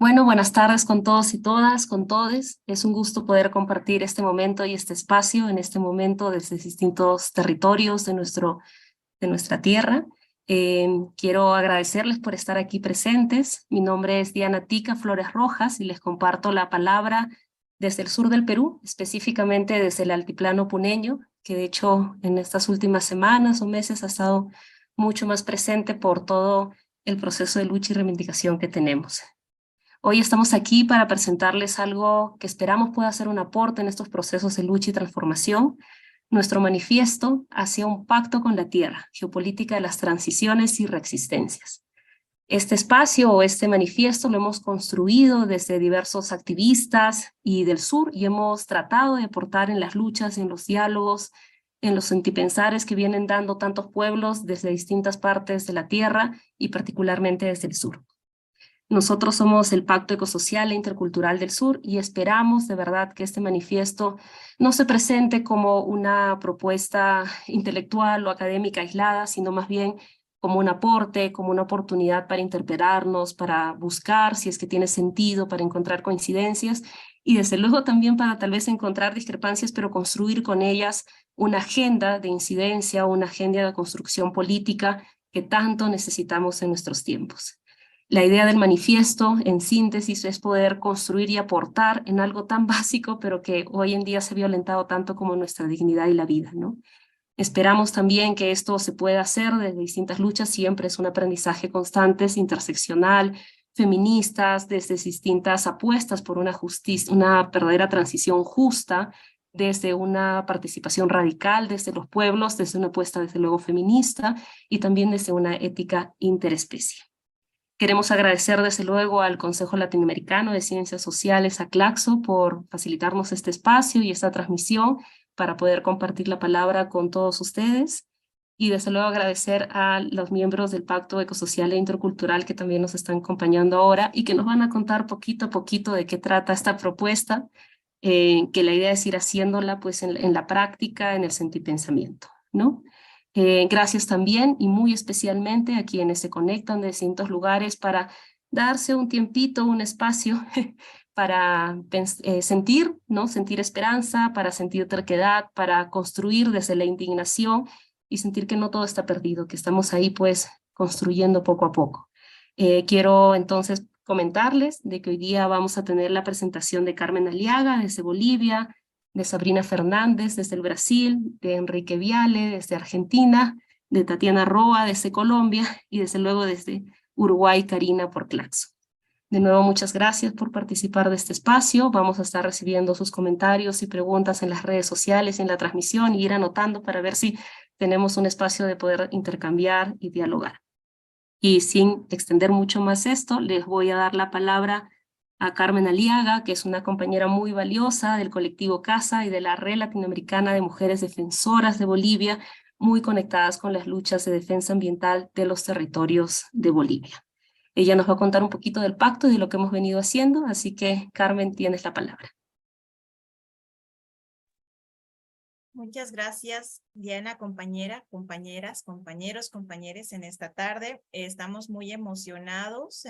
Bueno, buenas tardes con todos y todas, con todes. Es un gusto poder compartir este momento y este espacio en este momento desde distintos territorios de nuestra tierra. Quiero agradecerles por estar aquí presentes. Mi nombre es Diana Tica Flores Rojas y les comparto la palabra desde el sur del Perú, específicamente desde el altiplano puneño, que de hecho en estas últimas semanas o meses ha estado mucho más presente por todo el proceso de lucha y reivindicación que tenemos. Hoy estamos aquí para presentarles algo que esperamos pueda ser un aporte en estos procesos de lucha y transformación, nuestro manifiesto hacia un pacto con la tierra, geopolítica de las transiciones y reexistencias. Este espacio o este manifiesto lo hemos construido desde diversos activistas y del sur y hemos tratado de aportar en las luchas, en los diálogos, en los sentipensares que vienen dando tantos pueblos desde distintas partes de la tierra y particularmente desde el sur. Nosotros somos el Pacto Ecosocial e Intercultural del Sur y esperamos de verdad que este manifiesto no se presente como una propuesta intelectual o académica aislada, sino más bien como un aporte, como una oportunidad para interpelarnos, para buscar si es que tiene sentido, para encontrar coincidencias y desde luego también para tal vez encontrar discrepancias, pero construir con ellas una agenda de incidencia, una agenda de construcción política que tanto necesitamos en nuestros tiempos. La idea del manifiesto, en síntesis, es poder construir y aportar en algo tan básico, pero que hoy en día se ha violentado tanto como nuestra dignidad y la vida, ¿no? Esperamos también que esto se pueda hacer desde distintas luchas, siempre es un aprendizaje constante, es interseccional, feministas, desde distintas apuestas por una justicia, una verdadera transición justa, desde una participación radical desde los pueblos, desde una apuesta desde luego feminista y también desde una ética interespecie. Queremos agradecer desde luego al Consejo Latinoamericano de Ciencias Sociales, a CLACSO, por facilitarnos este espacio y esta transmisión para poder compartir la palabra con todos ustedes. Y desde luego agradecer a los miembros del Pacto Ecosocial e Intercultural que también nos están acompañando ahora y que nos van a contar poquito a poquito de qué trata esta propuesta, que la idea es ir haciéndola pues en la práctica, en el sentipensamiento, ¿no? Gracias también y muy especialmente a quienes se conectan de distintos lugares para darse un tiempito, un espacio para sentir, ¿no? Sentir esperanza, para sentir terquedad, para construir desde la indignación y sentir que no todo está perdido, que estamos ahí pues construyendo poco a poco. Quiero entonces comentarles de que hoy día vamos a tener la presentación de Carmen Aliaga desde Bolivia, de Sabrina Fernández desde el Brasil, de Enrique Viale desde Argentina, de Tatiana Roa desde Colombia y desde luego desde Uruguay, Karina por Claxo. De nuevo, muchas gracias por participar de este espacio. Vamos a estar recibiendo sus comentarios y preguntas en las redes sociales y en la transmisión y ir anotando para ver si tenemos un espacio de poder intercambiar y dialogar. Y sin extender mucho más esto, les voy a dar la palabra a Carmen Aliaga, que es una compañera muy valiosa del colectivo CASA y de la Red Latinoamericana de Mujeres Defensoras de Bolivia, muy conectadas con las luchas de defensa ambiental de los territorios de Bolivia. Ella nos va a contar un poquito del pacto y de lo que hemos venido haciendo, así que Carmen, tienes la palabra. Muchas gracias, Diana, compañera, compañeras, compañeros, compañeres en esta tarde. Estamos muy emocionadas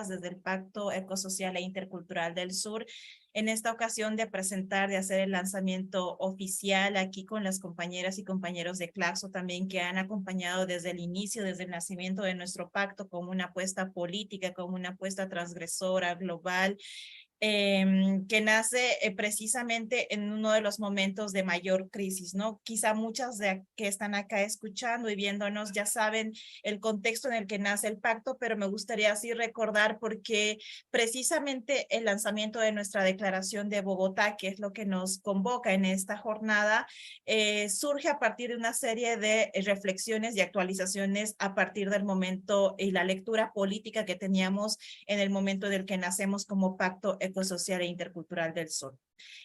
desde el Pacto Ecosocial e Intercultural del Sur, en esta ocasión de presentar, de hacer el lanzamiento oficial aquí con las compañeras y compañeros de CLACSO también que han acompañado desde el inicio, desde el nacimiento de nuestro pacto como una apuesta política, como una apuesta transgresora, global, que nace precisamente en uno de los momentos de mayor crisis, ¿no? Quizá muchas de que están acá escuchando y viéndonos ya saben el contexto en el que nace el pacto, pero me gustaría así recordar porque precisamente el lanzamiento de nuestra declaración de Bogotá, que es lo que nos convoca en esta jornada, surge a partir de una serie de reflexiones y actualizaciones a partir del momento y la lectura política que teníamos en el momento en el que nacemos como Pacto Ecosocial e Intercultural del Sur.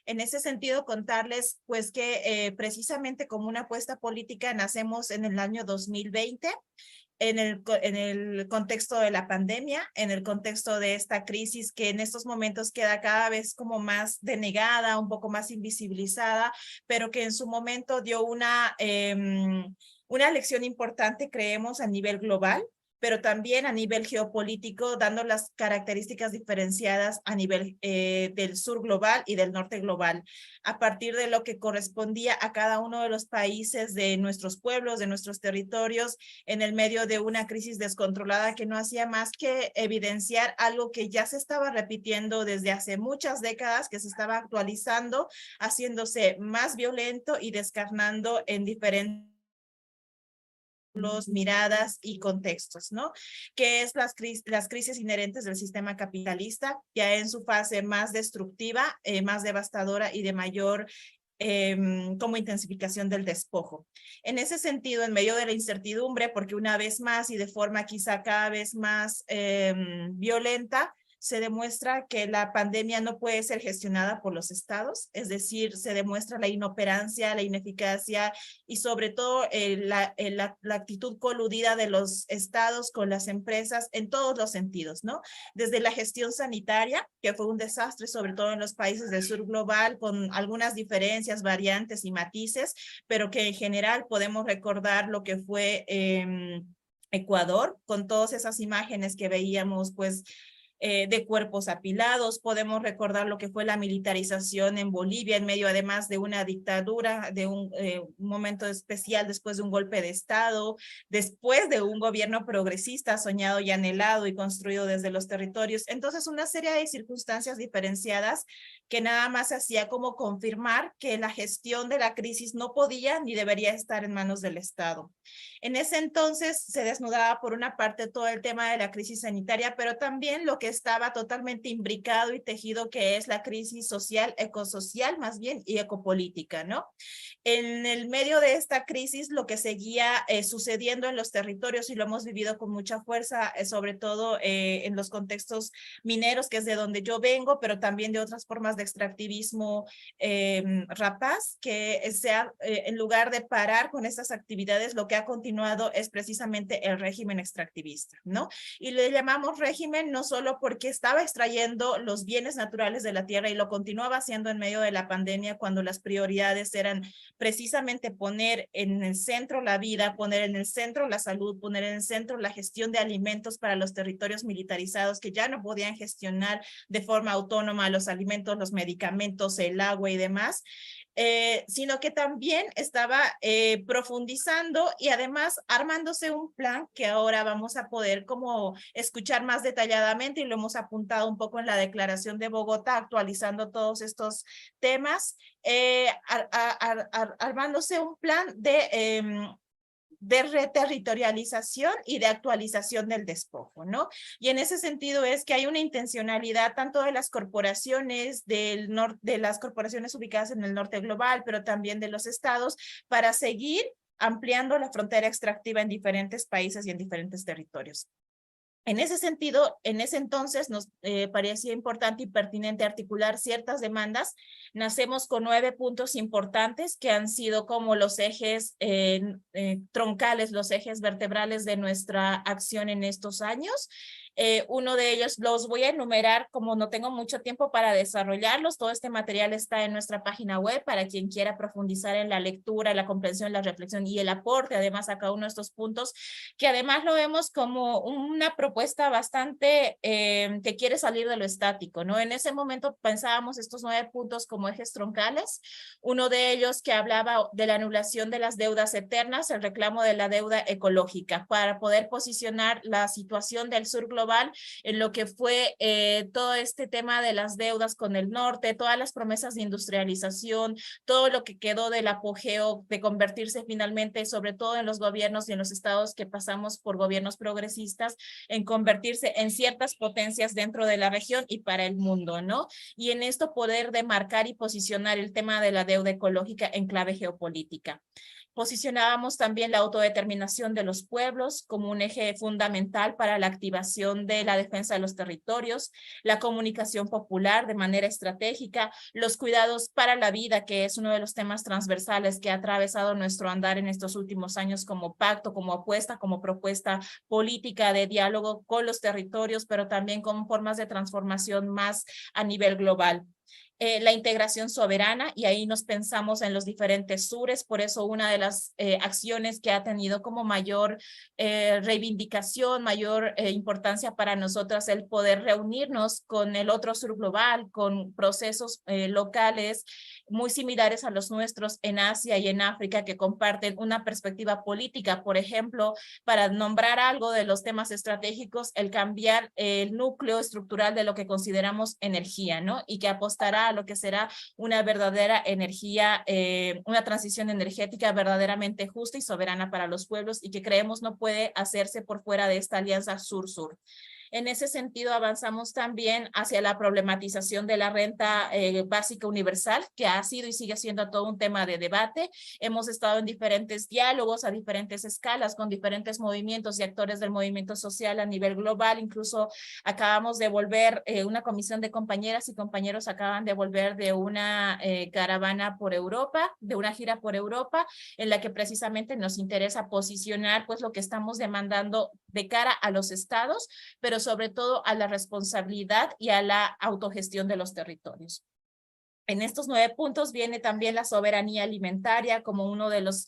En ese sentido, contarles pues que precisamente como una apuesta política nacemos en el año 2020, en el contexto de la pandemia, en el contexto de esta crisis que en estos momentos queda cada vez como más denegada, un poco más invisibilizada, pero que en su momento dio una lección importante, creemos, a nivel global, pero también a nivel geopolítico, dando las características diferenciadas a nivel del sur global y del norte global, a partir de lo que correspondía a cada uno de los países de nuestros pueblos, de nuestros territorios, en el medio de una crisis descontrolada que no hacía más que evidenciar algo que ya se estaba repitiendo desde hace muchas décadas, que se estaba actualizando, haciéndose más violento y descarnando en diferentes miradas y contextos, ¿no? Que es las crisis inherentes del sistema capitalista, ya en su fase más destructiva, más devastadora y de mayor como intensificación del despojo. En ese sentido, en medio de la incertidumbre, porque una vez más y de forma quizá cada vez más violenta, se demuestra que la pandemia no puede ser gestionada por los estados, es decir, se demuestra la inoperancia, la ineficacia y sobre todo la actitud coludida de los estados con las empresas en todos los sentidos, ¿no? Desde la gestión sanitaria, que fue un desastre, sobre todo en los países del sur global, con algunas diferencias, variantes y matices, pero que en general podemos recordar lo que fue Ecuador, con todas esas imágenes que veíamos, pues, de cuerpos apilados. Podemos recordar lo que fue la militarización en Bolivia, en medio además de una dictadura, de un momento especial después de un golpe de Estado, después de un gobierno progresista soñado y anhelado y construido desde los territorios. Entonces, una serie de circunstancias diferenciadas que nada más hacía como confirmar que la gestión de la crisis no podía ni debería estar en manos del Estado. En ese entonces se desnudaba por una parte todo el tema de la crisis sanitaria, pero también lo que estaba totalmente imbricado y tejido, que es la crisis social, ecosocial más bien, y ecopolítica, ¿no? En el medio de esta crisis, lo que seguía sucediendo en los territorios, y lo hemos vivido con mucha fuerza, sobre todo en los contextos mineros, que es de donde yo vengo, pero también de otras formas de extractivismo rapaz, que en lugar de parar con estas actividades, lo que ha continuado es precisamente el régimen extractivista, ¿no? Y le llamamos régimen no solo porque estaba extrayendo los bienes naturales de la tierra y lo continuaba haciendo en medio de la pandemia, cuando las prioridades eran precisamente poner en el centro la vida, poner en el centro la salud, poner en el centro la gestión de alimentos para los territorios militarizados que ya no podían gestionar de forma autónoma los alimentos, los medicamentos, el agua y demás. Sino que también estaba profundizando y además armándose un plan que ahora vamos a poder como escuchar más detalladamente, y lo hemos apuntado un poco en la declaración de Bogotá, actualizando todos estos temas, armándose un plan de reterritorialización y de actualización del despojo, ¿no? Y en ese sentido es que hay una intencionalidad tanto de las corporaciones de las corporaciones ubicadas en el norte global, pero también de los estados, para seguir ampliando la frontera extractiva en diferentes países y en diferentes territorios. En ese sentido, en ese entonces nos parecía importante y pertinente articular ciertas demandas. Nacemos con 9 puntos importantes que han sido como los ejes troncales, los ejes vertebrales de nuestra acción en estos años. Uno de ellos los voy a enumerar, como no tengo mucho tiempo para desarrollarlos. Todo este material está en nuestra página web para quien quiera profundizar en la lectura, la comprensión, la reflexión y el aporte además a cada uno de estos puntos, que además lo vemos como una propuesta bastante que quiere salir de lo estático, ¿no? En ese momento pensábamos estos 9 puntos como ejes troncales. Uno de ellos que hablaba de la anulación de las deudas eternas, el reclamo de la deuda ecológica, para poder posicionar la situación del sur global en lo que fue todo este tema de las deudas con el norte, todas las promesas de industrialización, todo lo que quedó del apogeo de convertirse finalmente, sobre todo en los gobiernos y en los estados que pasamos por gobiernos progresistas, en convertirse en ciertas potencias dentro de la región y para el mundo, ¿no? Y en esto poder demarcar y posicionar el tema de la deuda ecológica en clave geopolítica. Posicionábamos también la autodeterminación de los pueblos como un eje fundamental para la activación de la defensa de los territorios, la comunicación popular de manera estratégica, los cuidados para la vida, que es uno de los temas transversales que ha atravesado nuestro andar en estos últimos años como pacto, como apuesta, como propuesta política de diálogo con los territorios, pero también con formas de transformación más a nivel global. la integración soberana, y ahí nos pensamos en los diferentes sures. Por eso una de las acciones que ha tenido como mayor reivindicación, mayor importancia para nosotras, el poder reunirnos con el otro sur global, con procesos locales muy similares a los nuestros en Asia y en África, que comparten una perspectiva política. Por ejemplo, para nombrar algo de los temas estratégicos, el cambiar el núcleo estructural de lo que consideramos energía, ¿no? Y que apostará a lo que será una verdadera energía, una transición energética verdaderamente justa y soberana para los pueblos, y que creemos no puede hacerse por fuera de esta alianza sur-sur. En ese sentido, avanzamos también hacia la problematización de la renta básica universal, que ha sido y sigue siendo todo un tema de debate. Hemos estado en diferentes diálogos a diferentes escalas con diferentes movimientos y actores del movimiento social a nivel global. Incluso acabamos de volver, una comisión de compañeras y compañeros acaban de volver de una caravana por Europa, de una gira por Europa, en la que precisamente nos interesa posicionar pues lo que estamos demandando de cara a los estados, pero sobre todo a la responsabilidad y a la autogestión de los territorios. En estos 9 puntos viene también la soberanía alimentaria como uno de los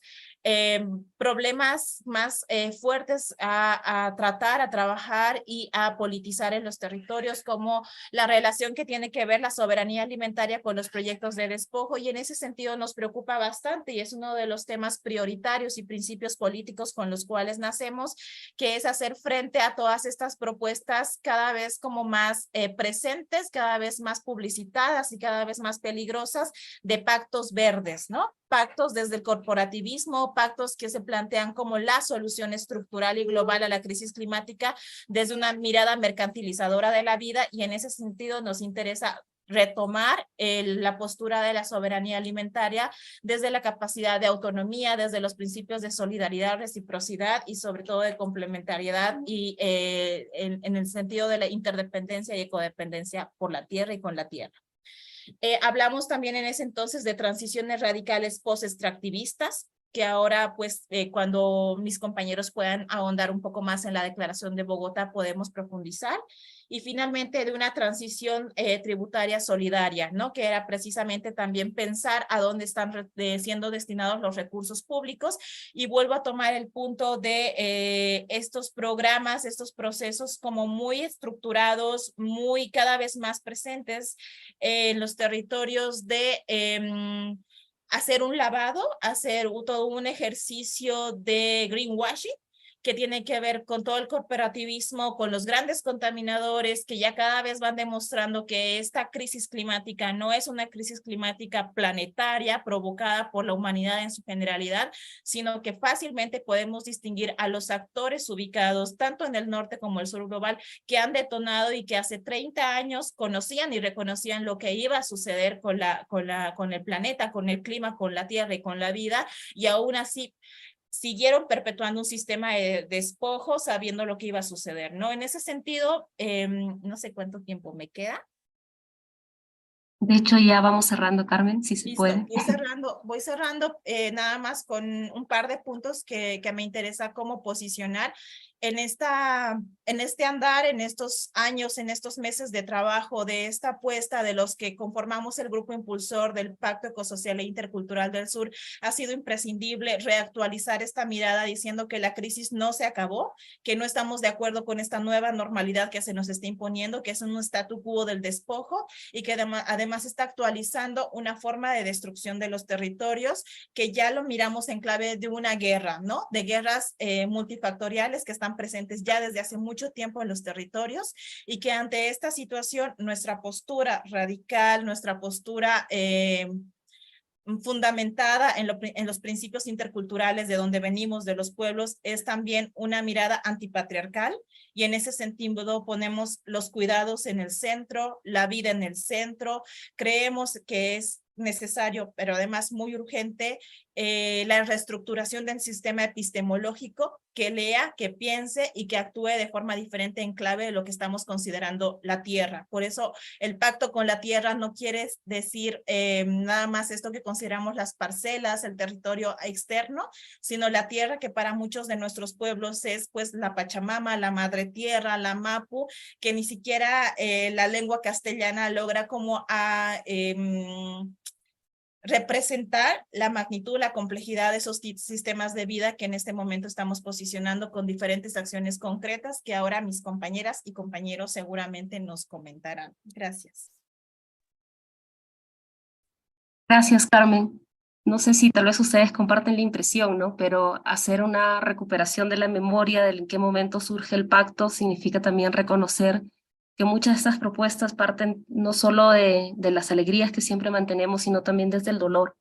problemas más fuertes a tratar, a trabajar y a politizar en los territorios, como la relación que tiene que ver la soberanía alimentaria con los proyectos de despojo, y en ese sentido nos preocupa bastante y es uno de los temas prioritarios y principios políticos con los cuales nacemos, que es hacer frente a todas estas propuestas cada vez como más presentes, cada vez más publicitadas y cada vez más peligrosas, de pactos verdes, ¿no? Pactos desde el corporativismo, pactos que se plantean como la solución estructural y global a la crisis climática desde una mirada mercantilizadora de la vida, y en ese sentido nos interesa retomar la postura de la soberanía alimentaria desde la capacidad de autonomía, desde los principios de solidaridad, reciprocidad y sobre todo de complementariedad, y en el sentido de la interdependencia y ecodependencia por la tierra y con la tierra. Hablamos también en ese entonces de transiciones radicales post-extractivistas, que ahora pues cuando mis compañeros puedan ahondar un poco más en la Declaración de Bogotá podemos profundizar. Y finalmente de una transición tributaria solidaria, ¿no? Que era precisamente también pensar a dónde están siendo destinados los recursos públicos. Y vuelvo a tomar el punto de estos programas, estos procesos como muy estructurados, muy cada vez más presentes en los territorios de hacer un lavado, hacer todo un ejercicio de greenwashing, que tiene que ver con todo el corporativismo, con los grandes contaminadores que ya cada vez van demostrando que esta crisis climática no es una crisis climática planetaria provocada por la humanidad en su generalidad, sino que fácilmente podemos distinguir a los actores ubicados tanto en el norte como el sur global, que han detonado y que hace 30 años conocían y reconocían lo que iba a suceder con el planeta, con el clima, con la tierra y con la vida, y aún así siguieron perpetuando un sistema de despojo sabiendo lo que iba a suceder, ¿no? En ese sentido, no sé cuánto tiempo me queda. De hecho, ya vamos cerrando, Carmen, si se Listo, puede. voy cerrando nada más con un par de puntos que me interesa cómo posicionar en este andar, en estos años, en estos meses de trabajo, de esta apuesta de los que conformamos el grupo impulsor del Pacto Ecosocial e Intercultural del Sur. Ha sido imprescindible reactualizar esta mirada diciendo que la crisis no se acabó, que no estamos de acuerdo con esta nueva normalidad que se nos está imponiendo, que es un statu quo del despojo, y que además está actualizando una forma de destrucción de los territorios que ya lo miramos en clave de una guerra, ¿no? De guerras multifactoriales que están presentes ya desde hace mucho tiempo en los territorios, y que ante esta situación nuestra postura radical, nuestra postura fundamentada en los principios interculturales de donde venimos, de los pueblos, es también una mirada antipatriarcal, y en ese sentido ponemos los cuidados en el centro, la vida en el centro. Creemos que es necesario, pero además muy urgente, la reestructuración del sistema epistemológico que lea, que piense y que actúe de forma diferente en clave de lo que estamos considerando la tierra. Por eso el pacto con la tierra no quiere decir nada más esto que consideramos las parcelas, el territorio externo, sino la tierra que para muchos de nuestros pueblos es pues la Pachamama, la madre tierra, la Mapu, que ni siquiera la lengua castellana logra como representar la magnitud, la complejidad de esos sistemas de vida que en este momento estamos posicionando con diferentes acciones concretas que ahora mis compañeras y compañeros seguramente nos comentarán. Gracias. Gracias, Carmen. No sé si tal vez ustedes comparten la impresión, ¿no? Pero hacer una recuperación de la memoria de en qué momento surge el pacto significa también reconocer que muchas de estas propuestas parten no solo de las alegrías que siempre mantenemos, sino también desde el dolor.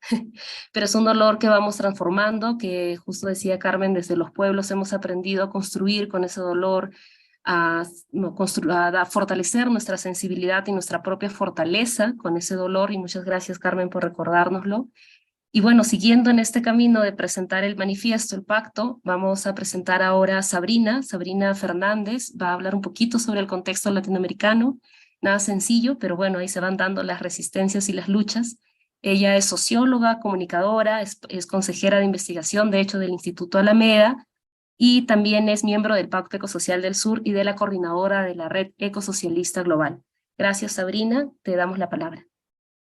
Pero es un dolor que vamos transformando, que justo decía Carmen, desde los pueblos hemos aprendido a construir con ese dolor, a fortalecer nuestra sensibilidad y nuestra propia fortaleza con ese dolor, y muchas gracias, Carmen, por recordárnoslo. Y bueno, siguiendo en este camino de presentar el manifiesto, el pacto, vamos a presentar ahora a Sabrina Fernández, va a hablar un poquito sobre el contexto latinoamericano, nada sencillo, pero bueno, ahí se van dando las resistencias y las luchas. Ella es socióloga, comunicadora, es consejera de investigación, de hecho, del Instituto Alameda, y también es miembro del Pacto Ecosocial del Sur y de la coordinadora de la Red Ecosocialista Global. Gracias, Sabrina, te damos la palabra.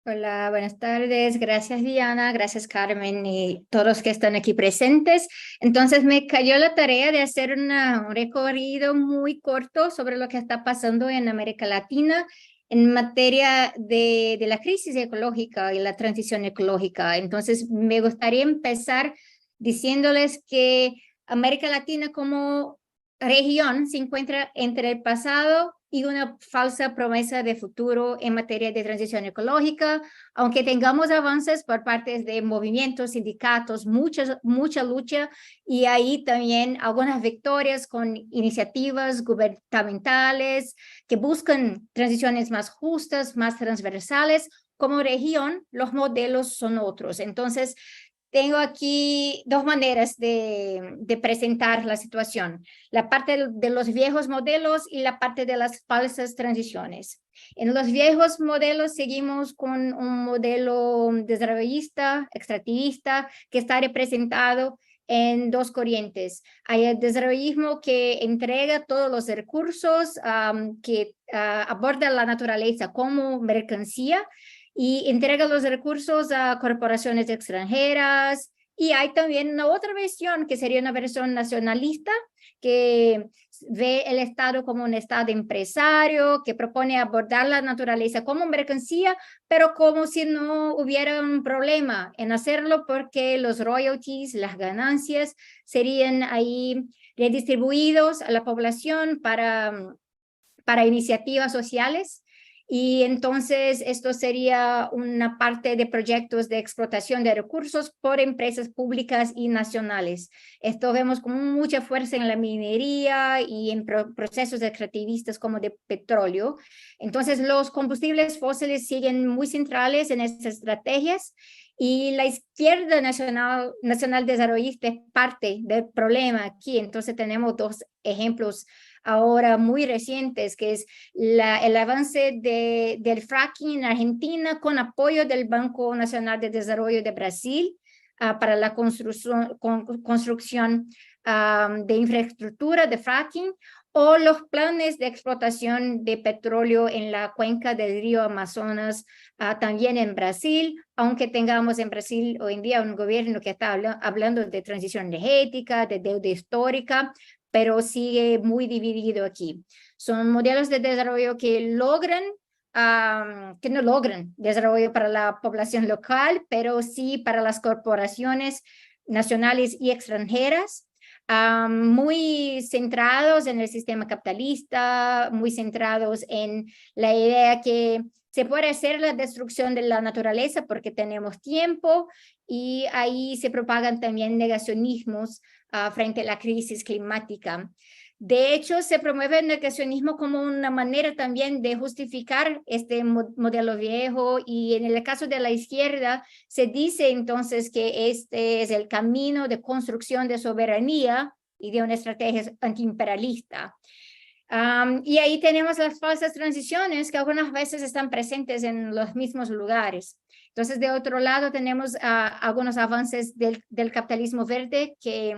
Hola, buenas tardes. Gracias, Diana. Gracias, Carmen, y todos los que están aquí presentes. Entonces, me cayó la tarea de hacer un recorrido muy corto sobre lo que está pasando en América Latina en materia de la crisis ecológica y la transición ecológica. Entonces, me gustaría empezar diciéndoles que América Latina como región se encuentra entre el pasado y una falsa promesa de futuro en materia de transición ecológica, aunque tengamos avances por parte de movimientos, sindicatos, mucha lucha, y ahí también algunas victorias con iniciativas gubernamentales que buscan transiciones más justas, más transversales. Como región, los modelos son otros. Entonces, tengo aquí dos maneras de presentar la situación, la parte de los viejos modelos y la parte de las falsas transiciones. En los viejos modelos seguimos con un modelo desarrollista, extractivista, que está representado en dos corrientes. Hay el desarrollismo que entrega todos los recursos, que aborda la naturaleza como mercancía, y entrega los recursos a corporaciones extranjeras. Y hay también una otra versión, que sería una versión nacionalista, que ve el Estado como un Estado empresario, que propone abordar la naturaleza como mercancía, pero como si no hubiera un problema en hacerlo, porque los royalties, las ganancias, serían ahí redistribuidos a la población para iniciativas sociales. Y entonces esto sería una parte de proyectos de explotación de recursos por empresas públicas y nacionales. Esto vemos con mucha fuerza en la minería y en procesos extractivistas como de petróleo. Entonces los combustibles fósiles siguen muy centrales en estas estrategias, y la izquierda nacional desarrollista es parte del problema aquí. Entonces tenemos dos ejemplos ahora muy recientes, que es el avance del fracking en Argentina con apoyo del Banco Nacional de Desarrollo de Brasil para la construcción de infraestructura de fracking, o los planes de explotación de petróleo en la cuenca del río Amazonas, también en Brasil, aunque tengamos en Brasil hoy en día un gobierno que está hablando de transición energética, de deuda histórica, pero sigue muy dividido aquí. Son modelos de desarrollo que no logran desarrollo para la población local, pero sí para las corporaciones nacionales y extranjeras, muy centrados en el sistema capitalista, muy centrados en la idea que se puede hacer la destrucción de la naturaleza porque tenemos tiempo, y ahí se propagan también negacionismos frente a la crisis climática. De hecho, se promueve el negacionismo como una manera también de justificar este modelo viejo, y en el caso de la izquierda se dice entonces que este es el camino de construcción de soberanía y de una estrategia antiimperialista. Y ahí tenemos las falsas transiciones que algunas veces están presentes en los mismos lugares. Entonces, de otro lado, tenemos algunos avances del capitalismo verde que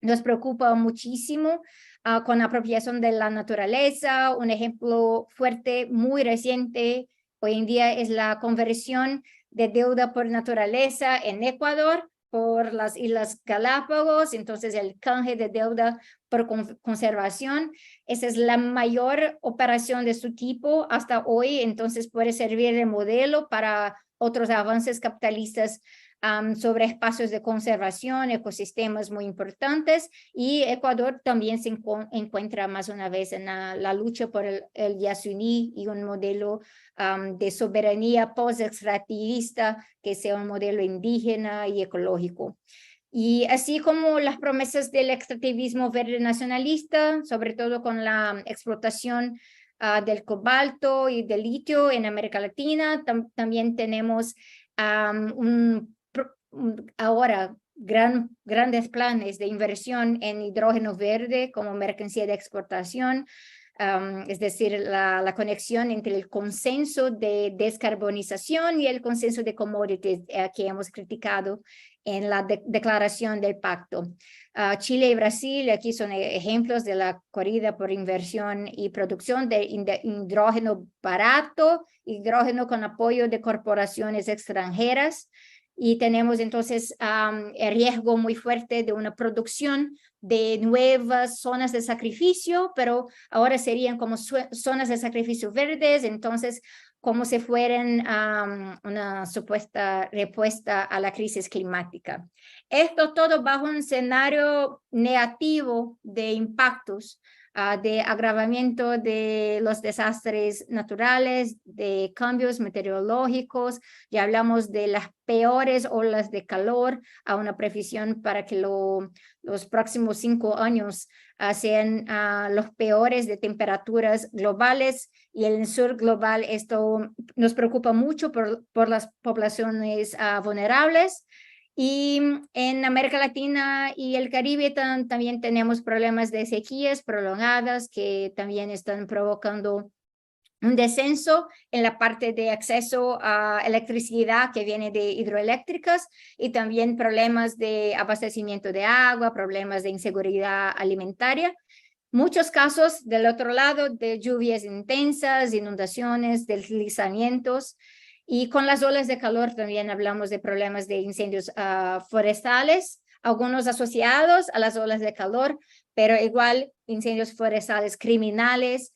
nos preocupa muchísimo, con la apropiación de la naturaleza. Un ejemplo fuerte, muy reciente, hoy en día es la conversión de deuda por naturaleza en Ecuador por las Islas Galápagos. Entonces el canje de deuda por conservación, esa es la mayor operación de su tipo hasta hoy. Entonces puede servir de modelo para otros avances capitalistas sobre espacios de conservación, ecosistemas muy importantes, y Ecuador también se encuentra más una vez en la lucha por el Yasuní y un modelo de soberanía post-extractivista que sea un modelo indígena y ecológico. Y así como las promesas del extractivismo verde nacionalista, sobre todo con la explotación del cobalto y del litio en América Latina, también tenemos ahora grandes planes de inversión en hidrógeno verde como mercancía de exportación, es decir, la conexión entre el consenso de descarbonización y el consenso de commodities que hemos criticado en la declaración del pacto. Chile y Brasil aquí son ejemplos de la corrida por inversión y producción de hidrógeno barato, hidrógeno con apoyo de corporaciones extranjeras. Y tenemos entonces el riesgo muy fuerte de una producción de nuevas zonas de sacrificio, pero ahora serían como zonas de sacrificio verdes, entonces como si fueran una supuesta respuesta a la crisis climática. Esto todo bajo un escenario negativo de impactos, de agravamiento de los desastres naturales, de cambios meteorológicos. Ya hablamos de las peores olas de calor, a una previsión para que los próximos 5 años sean los peores de temperaturas globales, y en el sur global esto nos preocupa mucho por las poblaciones vulnerables. Y en América Latina y el Caribe también tenemos problemas de sequías prolongadas que también están provocando un descenso en la parte de acceso a electricidad que viene de hidroeléctricas, y también problemas de abastecimiento de agua, problemas de inseguridad alimentaria. Muchos casos del otro lado de lluvias intensas, inundaciones, deslizamientos. Y con las olas de calor también hablamos de problemas de incendios forestales, algunos asociados a las olas de calor, pero igual incendios forestales criminales,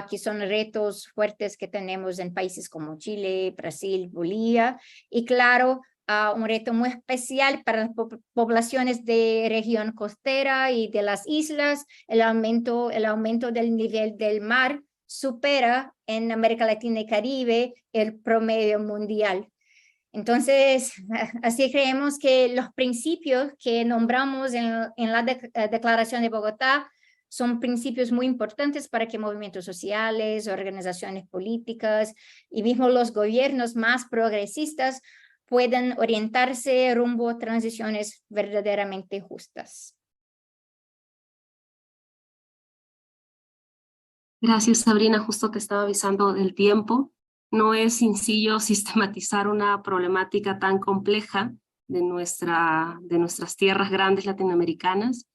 que son retos fuertes que tenemos en países como Chile, Brasil, Bolivia, y claro, un reto muy especial para las poblaciones de región costera y de las islas. El aumento del nivel del mar supera en América Latina y Caribe el promedio mundial. Entonces, así creemos que los principios que nombramos en la Declaración de Bogotá son principios muy importantes para que movimientos sociales, organizaciones políticas y mismo los gobiernos más progresistas puedan orientarse rumbo a transiciones verdaderamente justas. Gracias, Sabrina. Justo te estaba avisando del tiempo. No es sencillo sistematizar una problemática tan compleja de nuestras tierras grandes latinoamericanas.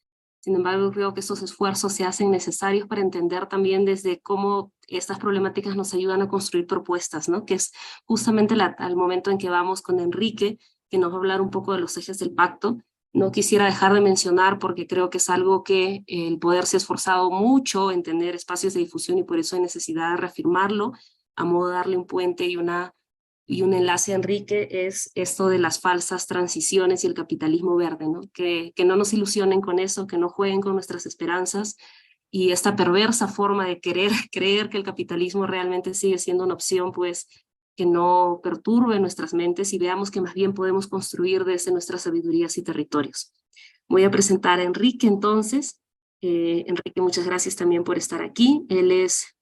Sin embargo, creo que estos esfuerzos se hacen necesarios para entender también desde cómo estas problemáticas nos ayudan a construir propuestas, ¿no? Que es justamente al momento en que vamos con Enrique, que nos va a hablar un poco de los ejes del pacto. No quisiera dejar de mencionar, porque creo que es algo que el poder se ha esforzado mucho en tener espacios de difusión, y por eso hay necesidad de reafirmarlo, a modo de darle un puente y un enlace a Enrique, es esto de las falsas transiciones y el capitalismo verde, ¿no? Que no nos ilusionen con eso, que no jueguen con nuestras esperanzas, y esta perversa forma de creer que el capitalismo realmente sigue siendo una opción, pues que no perturbe nuestras mentes, y veamos que más bien podemos construir desde nuestras sabidurías y territorios. Voy a presentar a Enrique entonces. Enrique, muchas gracias también por estar aquí. Él es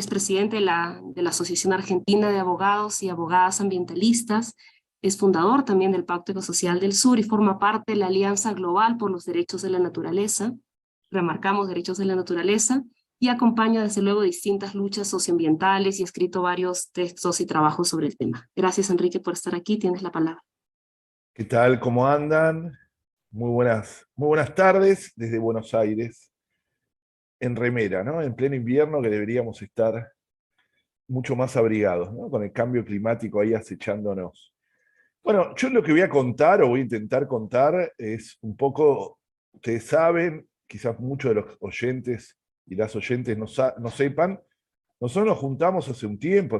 presidente de la Asociación Argentina de Abogados y Abogadas Ambientalistas, es fundador también del Pacto Ecosocial del Sur y forma parte de la Alianza Global por los Derechos de la Naturaleza, remarcamos derechos de la naturaleza, y acompaña desde luego distintas luchas socioambientales y ha escrito varios textos y trabajos sobre el tema. Gracias, Enrique, por estar aquí. Tienes la palabra. ¿Qué tal? ¿Cómo andan? Muy buenas tardes desde Buenos Aires, en remera, ¿no? En pleno invierno, que deberíamos estar mucho más abrigados, ¿no? Con el cambio climático ahí acechándonos. Bueno, yo lo que voy a contar, o voy a intentar contar, es un poco, ustedes saben, quizás muchos de los oyentes y las oyentes no sepan, nosotros nos juntamos hace un tiempo,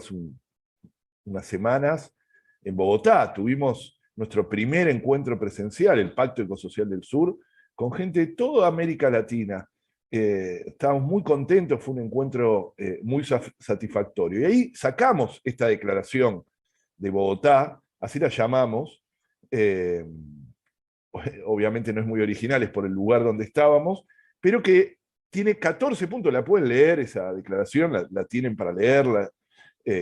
unas semanas, en Bogotá. Tuvimos nuestro primer encuentro presencial, el Pacto Ecosocial del Sur, con gente de toda América Latina. Estábamos muy contentos, fue un encuentro muy satisfactorio. Y ahí sacamos esta declaración de Bogotá, así la llamamos, obviamente no es muy original, es por el lugar donde estábamos, pero que tiene 14 puntos, la pueden leer esa declaración, la tienen para leerla,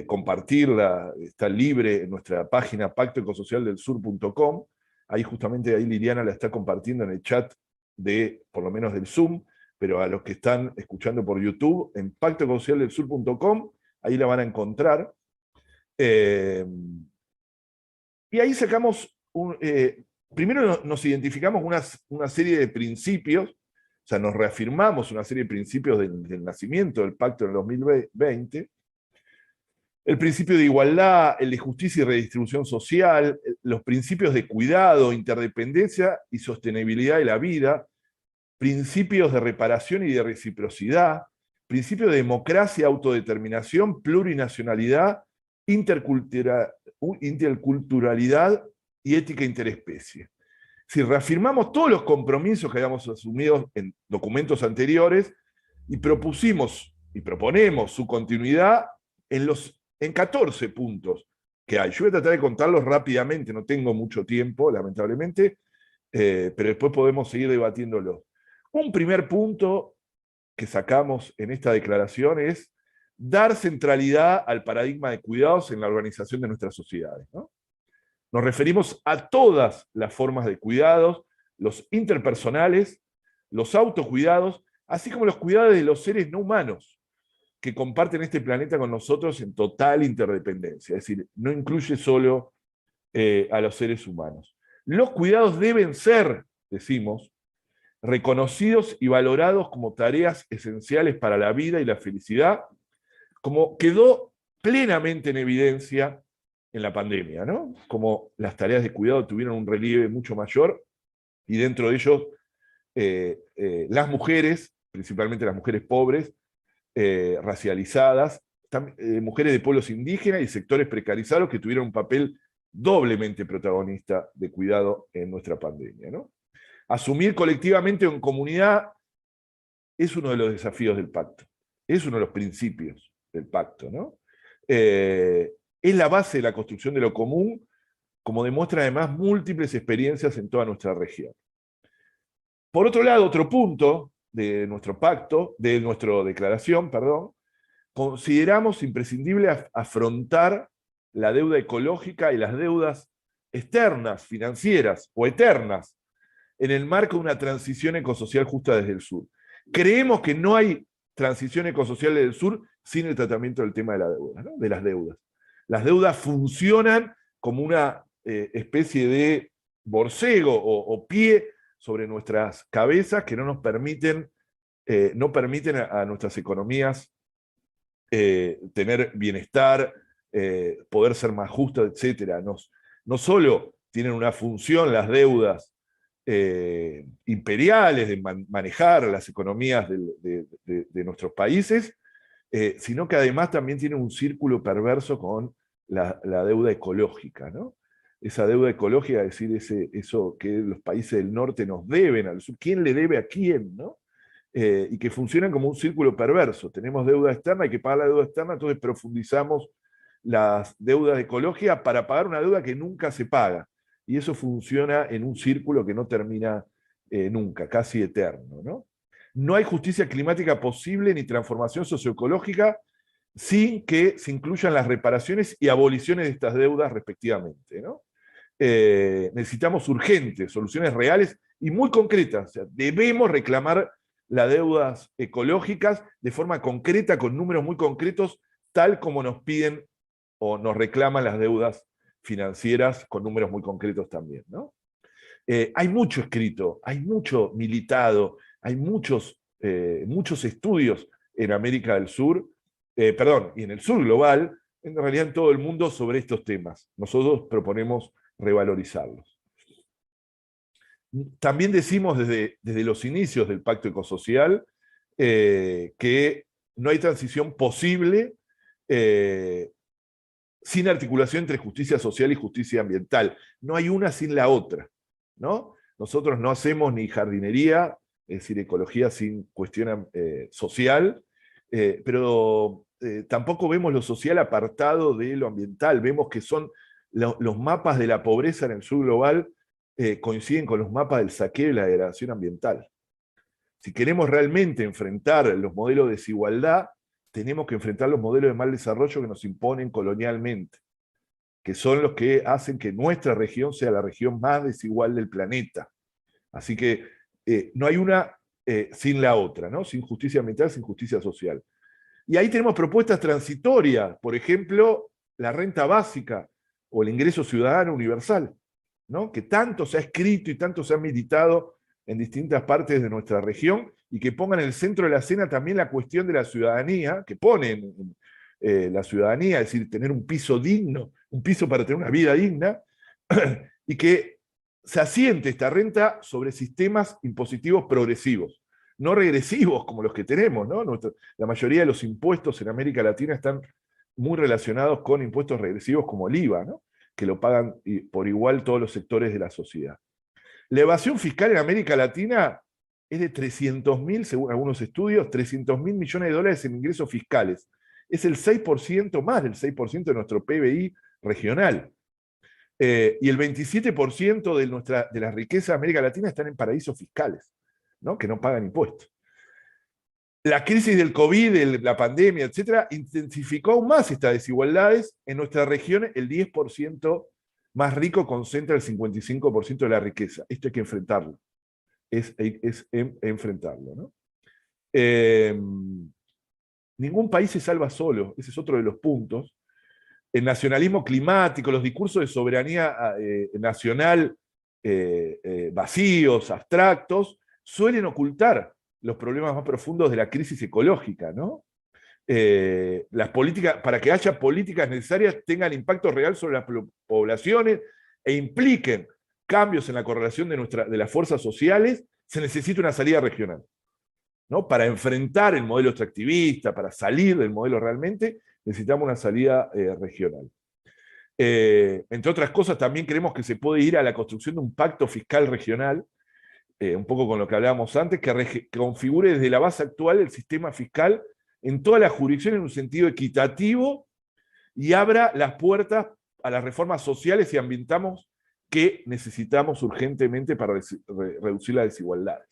compartirla, está libre en nuestra página pactoecosocialdelsur.com. Ahí justamente Liliana la está compartiendo en el chat por lo menos del Zoom, pero a los que están escuchando por YouTube, en pactoecosocialdelsur.com, ahí la van a encontrar. Y ahí sacamos, primero nos identificamos una serie de principios, o sea, nos reafirmamos una serie de principios del nacimiento del pacto en el 2020, el principio de igualdad, el de justicia y redistribución social, los principios de cuidado, interdependencia y sostenibilidad de la vida, principios de reparación y de reciprocidad, principios de democracia, autodeterminación, plurinacionalidad, interculturalidad y ética interespecie. Si reafirmamos todos los compromisos que habíamos asumido en documentos anteriores y proponemos su continuidad en 14 puntos que hay. Yo voy a tratar de contarlos rápidamente, no tengo mucho tiempo, lamentablemente, pero después podemos seguir debatiéndolos. Un primer punto que sacamos en esta declaración es dar centralidad al paradigma de cuidados en la organización de nuestras sociedades, ¿no? Nos referimos a todas las formas de cuidados, los interpersonales, los autocuidados, así como los cuidados de los seres no humanos que comparten este planeta con nosotros en total interdependencia. Es decir, no incluye solo a los seres humanos. Los cuidados deben ser, decimos, reconocidos y valorados como tareas esenciales para la vida y la felicidad, como quedó plenamente en evidencia en la pandemia, ¿no? Como las tareas de cuidado tuvieron un relieve mucho mayor, y dentro de ellos las mujeres, principalmente las mujeres pobres, racializadas, mujeres de pueblos indígenas y sectores precarizados que tuvieron un papel doblemente protagonista de cuidado en nuestra pandemia, ¿no? Asumir colectivamente o en comunidad es uno de los desafíos del pacto, es uno de los principios del pacto, ¿no? Es la base de la construcción de lo común, como demuestran además múltiples experiencias en toda nuestra región. Por otro lado, otro punto de nuestro pacto, de nuestra declaración, perdón, consideramos imprescindible afrontar la deuda ecológica y las deudas externas, financieras o eternas, en el marco de una transición ecosocial justa desde el sur. Creemos que no hay transición ecosocial desde el sur sin el tratamiento del tema de la deuda, ¿no? De las deudas. Las deudas funcionan como una especie de borcego o pie sobre nuestras cabezas que no nos permiten, no permiten a nuestras economías tener bienestar, poder ser más justas, etc. No solo tienen una función las deudas imperiales de manejar las economías de nuestros países, sino que además también tienen un círculo perverso con la deuda ecológica, ¿no? Esa deuda ecológica, es decir, eso que los países del norte nos deben al sur, quién le debe a quién, ¿no? Y que funcionan como un círculo perverso. Tenemos deuda externa, hay que pagar la deuda externa, entonces profundizamos las deudas ecológicas para pagar una deuda que nunca se paga. Y eso funciona en un círculo que no termina nunca, casi eterno, ¿no? No hay justicia climática posible ni transformación socioecológica sin que se incluyan las reparaciones y aboliciones de estas deudas respectivamente, ¿no? Necesitamos urgentes soluciones reales y muy concretas. O sea, debemos reclamar las deudas ecológicas de forma concreta, con números muy concretos, tal como nos piden o nos reclaman las deudas financieras, con números muy concretos también, ¿no? Hay mucho escrito, hay mucho militado, hay muchos estudios en América del Sur, y en el sur global, en realidad en todo el mundo, sobre estos temas. Nosotros proponemos revalorizarlos. También decimos desde los inicios del Pacto Ecosocial que no hay transición posible sin articulación entre justicia social y justicia ambiental. No hay una sin la otra, ¿no? Nosotros no hacemos ni jardinería, es decir, ecología sin cuestión social, pero tampoco vemos lo social apartado de lo ambiental. Vemos que son los mapas de la pobreza en el sur global coinciden con los mapas del saqueo y la degradación ambiental. Si queremos realmente enfrentar los modelos de desigualdad, tenemos que enfrentar los modelos de mal desarrollo que nos imponen colonialmente, que son los que hacen que nuestra región sea la región más desigual del planeta. Así que no hay una sin la otra, ¿no? Sin justicia ambiental, sin justicia social. Y ahí tenemos propuestas transitorias, por ejemplo, la renta básica o el ingreso ciudadano universal, ¿no? Que tanto se ha escrito y tanto se ha militado en distintas partes de nuestra región, y que pongan en el centro de la escena también la cuestión de la ciudadanía, que ponen la ciudadanía, es decir, tener un piso digno, un piso para tener una vida digna, y que se asiente esta renta sobre sistemas impositivos progresivos, no regresivos como los que tenemos, ¿no? La mayoría de los impuestos en América Latina están muy relacionados con impuestos regresivos como el IVA, ¿no? Que lo pagan por igual todos los sectores de la sociedad. La evasión fiscal en América Latina es de 300.000, según algunos estudios, 300.000 millones de dólares en ingresos fiscales. Es el 6%, más del 6% de nuestro PBI regional. Y el 27% de la riqueza de América Latina están en paraísos fiscales, ¿no? Que no pagan impuestos. La crisis del COVID, la pandemia, etcétera, intensificó aún más estas desigualdades. En nuestra región, el 10% más rico concentra el 55% de la riqueza. Esto hay que enfrentarlo. Es enfrentarlo, ¿no? Ningún país se salva solo, ese es otro de los puntos. El nacionalismo climático, los discursos de soberanía nacional vacíos, abstractos, suelen ocultar los problemas más profundos de la crisis ecológica, ¿no? Las políticas, para que haya políticas necesarias, tengan impacto real sobre las poblaciones e impliquen cambios en la correlación de las fuerzas sociales, se necesita una salida regional, ¿no? Para enfrentar el modelo extractivista, para salir del modelo realmente, necesitamos una salida regional. Entre otras cosas, también creemos que se puede ir a la construcción de un pacto fiscal regional, un poco con lo que hablábamos antes, que configure desde la base actual el sistema fiscal en todas las jurisdicciones en un sentido equitativo y abra las puertas a las reformas sociales y ambientales que necesitamos urgentemente para reducir las desigualdades.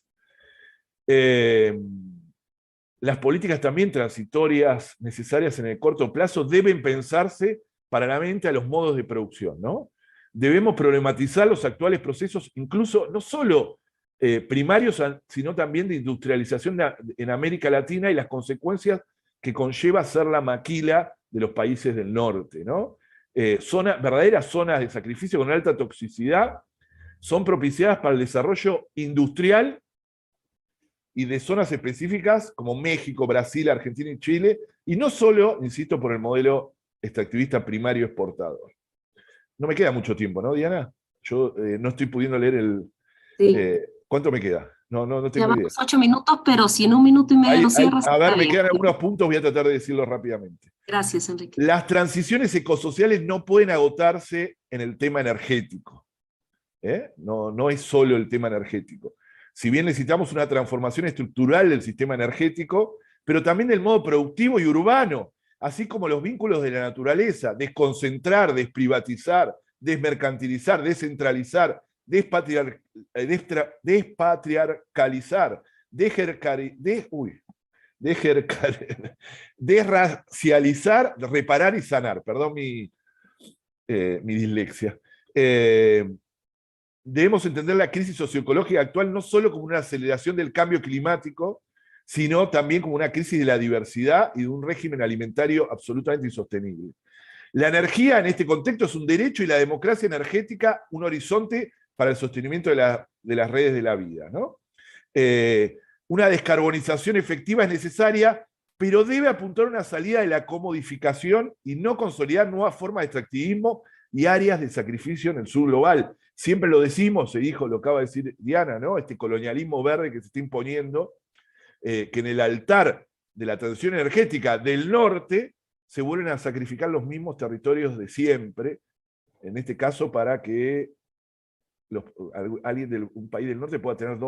Las políticas también transitorias necesarias en el corto plazo deben pensarse paralelamente a los modos de producción, ¿no? Debemos problematizar los actuales procesos, incluso no solo primarios, sino también de industrialización en América Latina y las consecuencias que conlleva ser la maquila de los países del norte, ¿no? Verdaderas zonas de sacrificio con alta toxicidad son propiciadas para el desarrollo industrial y de zonas específicas como México, Brasil, Argentina y Chile, y no solo, insisto, por el modelo extractivista primario exportador. No me queda mucho tiempo, ¿no, Diana? Yo no estoy pudiendo leer el... Sí. ¿Cuánto me queda? No tengo idea. Llevamos 8 minutos, pero si en 1 minuto y medio lo cierras. A ver, está me bien. quedan algunos puntos, voy a tratar de decirlos rápidamente. Gracias, Enrique. Las transiciones ecosociales no pueden agotarse en el tema energético. No es solo el tema energético. Si bien necesitamos una transformación estructural del sistema energético, pero también del modo productivo y urbano, así como los vínculos de la naturaleza, desconcentrar, desprivatizar, desmercantilizar, descentralizar, despatriarcalizar, desracializar, reparar y sanar. Perdón mi dislexia. Debemos entender la crisis socioecológica actual no solo como una aceleración del cambio climático, sino también como una crisis de la diversidad y de un régimen alimentario absolutamente insostenible. La energía en este contexto es un derecho y la democracia energética un horizonte para el sostenimiento de las redes de la vida, ¿no? Una descarbonización efectiva es necesaria, pero debe apuntar a una salida de la comodificación y no consolidar nuevas formas de extractivismo y áreas de sacrificio en el sur global. Siempre lo decimos, se dijo, lo acaba de decir Diana, ¿no? Este colonialismo verde que se está imponiendo, que en el altar de la transición energética del norte se vuelven a sacrificar los mismos territorios de siempre, en este caso para que alguien de un país del norte pueda tener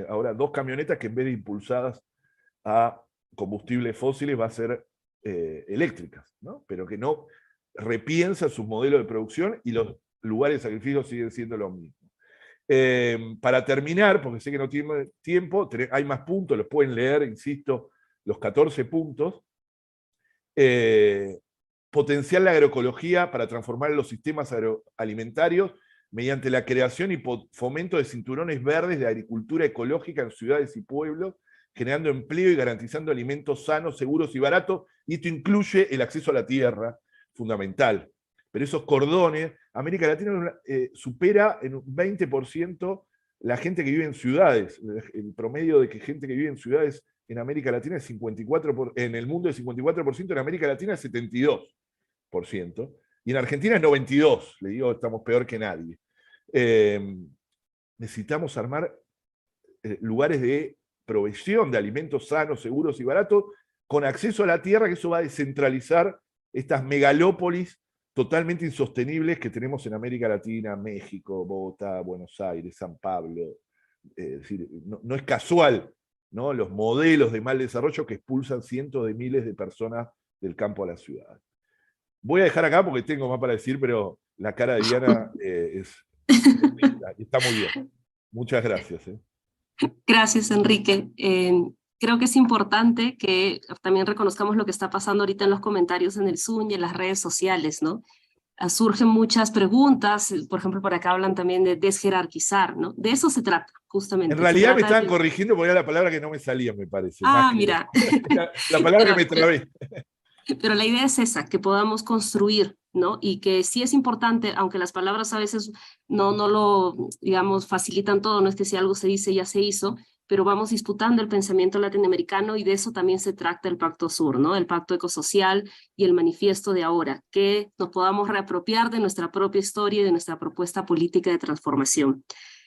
ahora dos camionetas que en vez de impulsadas a combustibles fósiles va a ser eléctricas, ¿no? Pero que no repiensa sus modelos de producción y los lugares de sacrificio siguen siendo los mismos. Para terminar, porque sé que no tiene tiempo, hay más puntos, los pueden leer, insisto, los 14 puntos. Potenciar la agroecología para transformar los sistemas agroalimentarios mediante la creación y fomento de cinturones verdes de agricultura ecológica en ciudades y pueblos, generando empleo y garantizando alimentos sanos, seguros y baratos, y esto incluye el acceso a la tierra, fundamental. Pero esos cordones, América Latina supera en un 20% la gente que vive en ciudades. El promedio de que gente que vive en ciudades en América Latina es 54%, en el mundo es 54%, en América Latina es 72%, y en Argentina es 92%, le digo, estamos peor que nadie. Necesitamos armar lugares de provisión de alimentos sanos, seguros y baratos, con acceso a la tierra, que eso va a descentralizar estas megalópolis totalmente insostenibles que tenemos en América Latina, México, Bogotá, Buenos Aires, San Pablo. Es decir, no es casual, ¿no? Los modelos de mal desarrollo que expulsan cientos de miles de personas del campo a la ciudad. Voy a dejar acá porque tengo más para decir, pero la cara de Diana está muy bien. Muchas gracias. Gracias, Enrique. Creo que es importante que también reconozcamos lo que está pasando ahorita en los comentarios en el Zoom y en las redes sociales, ¿no? Surgen muchas preguntas, por ejemplo, por acá hablan también de desjerarquizar, ¿no? De eso se trata, justamente. En realidad me estaban corrigiendo porque era la palabra que no me salía, me parece. Ah, mira. La palabra que me trabé. Pero la idea es esa, que podamos construir, ¿no? Y que sí es importante, aunque las palabras a veces no lo, digamos, facilitan todo, no es que si algo se dice ya se hizo, pero vamos disputando el pensamiento latinoamericano y de eso también se trata el Pacto Sur, ¿no? El Pacto Ecosocial y el Manifiesto de ahora, que nos podamos reapropiar de nuestra propia historia y de nuestra propuesta política de transformación.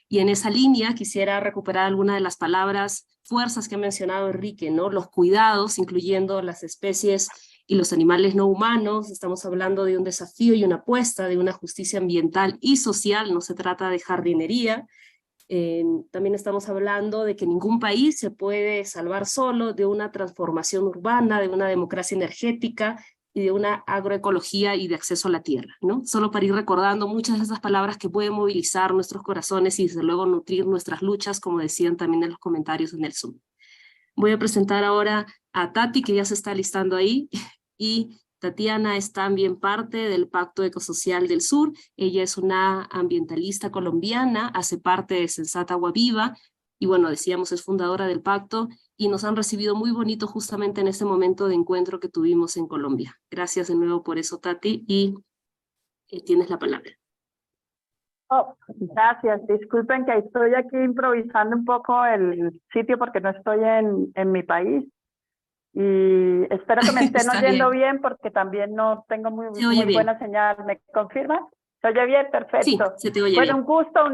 Y en esa línea quisiera recuperar algunas de las palabras, fuerzas que ha mencionado Enrique, ¿no? Los cuidados, incluyendo las especies y los animales no humanos. Estamos hablando de un desafío y una apuesta de una justicia ambiental y social, no se trata de jardinería. También estamos hablando de que ningún país se puede salvar solo de una transformación urbana, de una democracia energética y de una agroecología y de acceso a la tierra, ¿no? Solo para ir recordando muchas de esas palabras que pueden movilizar nuestros corazones y desde luego nutrir nuestras luchas, como decían también en los comentarios en el Zoom. Voy a presentar ahora a Tati, que ya se está listando ahí, y Tatiana es también parte del Pacto Ecosocial del Sur. Ella es una ambientalista colombiana, hace parte de Sensata Agua Viva, y bueno, decíamos, es fundadora del pacto, y nos han recibido muy bonito justamente en este momento de encuentro que tuvimos en Colombia. Gracias de nuevo por eso, Tati, y tienes la palabra. Oh, gracias. Disculpen que estoy aquí improvisando un poco el sitio porque no estoy en mi país. Y espero que me estén oyendo bien porque también no tengo muy buena señal. ¿Me confirman? ¿Se oye bien? Perfecto. Sí, se te oye bueno, bien. Un gusto,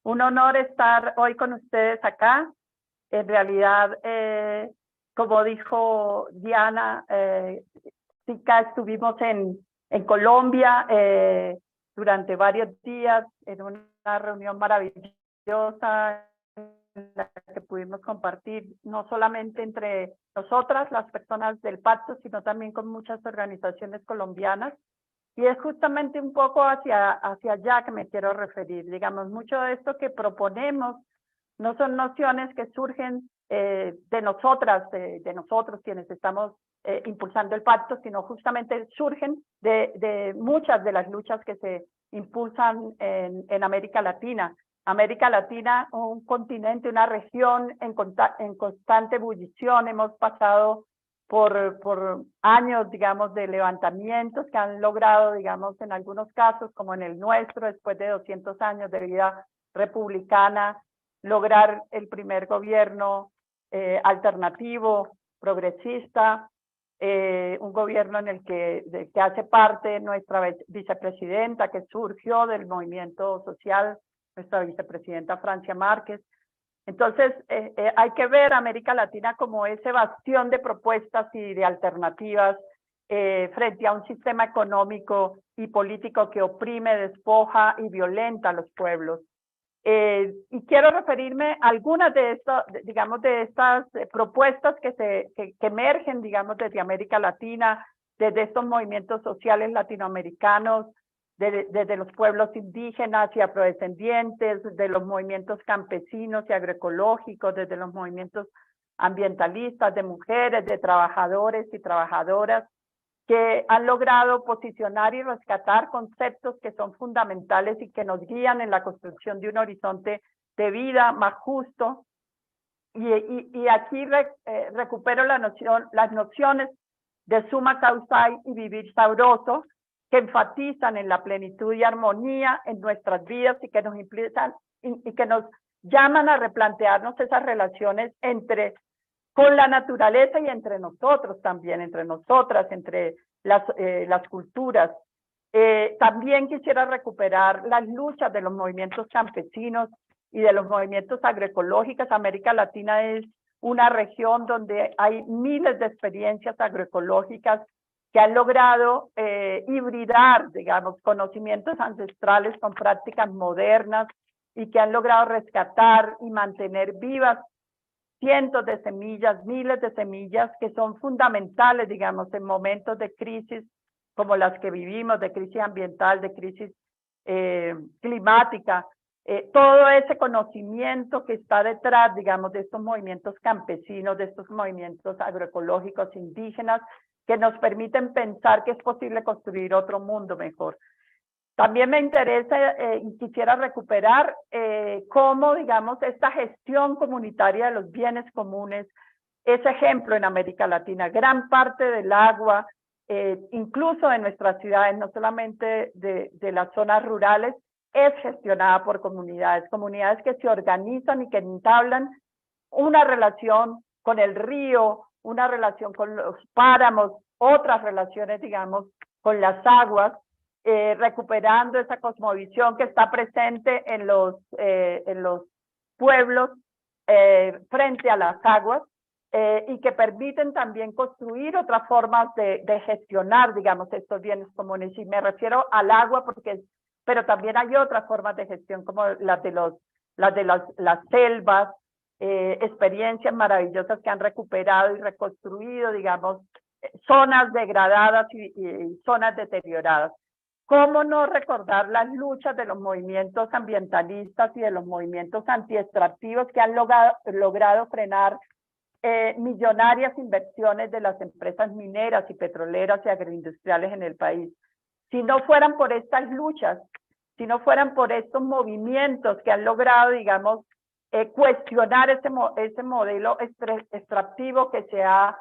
un honor estar hoy con ustedes acá. En realidad, como dijo Diana, sí que estuvimos en Colombia durante varios días en una reunión maravillosa en la que pudimos compartir no solamente entre nosotras, las personas del pacto, sino también con muchas organizaciones colombianas. Y es justamente un poco hacia allá que me quiero referir. Digamos, mucho de esto que proponemos no son nociones que surgen de nosotras, de nosotros quienes estamos impulsando el pacto, sino justamente surgen de muchas de las luchas que se impulsan en América Latina. América Latina, un continente, una región en constante ebullición. Hemos pasado por años, digamos, de levantamientos que han logrado, digamos, en algunos casos, como en el nuestro, después de 200 años de vida republicana, lograr el primer gobierno alternativo, progresista, un gobierno en el que hace parte nuestra vicepresidenta, que surgió del movimiento social, nuestra vicepresidenta Francia Márquez. Entonces, hay que ver a América Latina como ese bastión de propuestas y de alternativas frente a un sistema económico y político que oprime, despoja y violenta a los pueblos. Y quiero referirme a algunas de estas, digamos, de estas propuestas que emergen, digamos, desde América Latina, desde estos movimientos sociales latinoamericanos, desde los pueblos indígenas y afrodescendientes, de los movimientos campesinos y agroecológicos, desde los movimientos ambientalistas, de mujeres, de trabajadores y trabajadoras, que han logrado posicionar y rescatar conceptos que son fundamentales y que nos guían en la construcción de un horizonte de vida más justo. Y aquí recupero las nociones de summa causa y vivir sabroso, que enfatizan en la plenitud y armonía en nuestras vidas y que nos implican y que nos llaman a replantearnos esas relaciones con la naturaleza y entre nosotros también, entre nosotras, entre las culturas. También quisiera recuperar las luchas de los movimientos campesinos y de los movimientos agroecológicos. América Latina es una región donde hay miles de experiencias agroecológicas que han logrado hibridar, digamos, conocimientos ancestrales con prácticas modernas y que han logrado rescatar y mantener vivas cientos de semillas, miles de semillas que son fundamentales, digamos, en momentos de crisis como las que vivimos, de crisis ambiental, de crisis climática. Todo ese conocimiento que está detrás, digamos, de estos movimientos campesinos, de estos movimientos agroecológicos indígenas, que nos permiten pensar que es posible construir otro mundo mejor. También me interesa y quisiera recuperar cómo, digamos, esta gestión comunitaria de los bienes comunes es ejemplo en América Latina. Gran parte del agua, incluso de nuestras ciudades, no solamente de las zonas rurales, es gestionada por comunidades que se organizan y que entablan una relación con el río, una relación con los páramos, otras relaciones, digamos, con las aguas, recuperando esa cosmovisión que está presente en los pueblos frente a las aguas y que permiten también construir otras formas de gestionar, digamos, estos bienes comunes. Y me refiero al agua pero también hay otras formas de gestión como las de las selvas, experiencias maravillosas que han recuperado y reconstruido, digamos, zonas degradadas y zonas deterioradas. ¿Cómo no recordar las luchas de los movimientos ambientalistas y de los movimientos antiextractivos que han logrado frenar millonarias inversiones de las empresas mineras y petroleras y agroindustriales en el país? Si no fueran por estas luchas, si no fueran por estos movimientos que han logrado, digamos, cuestionar ese modelo extractivo que se ha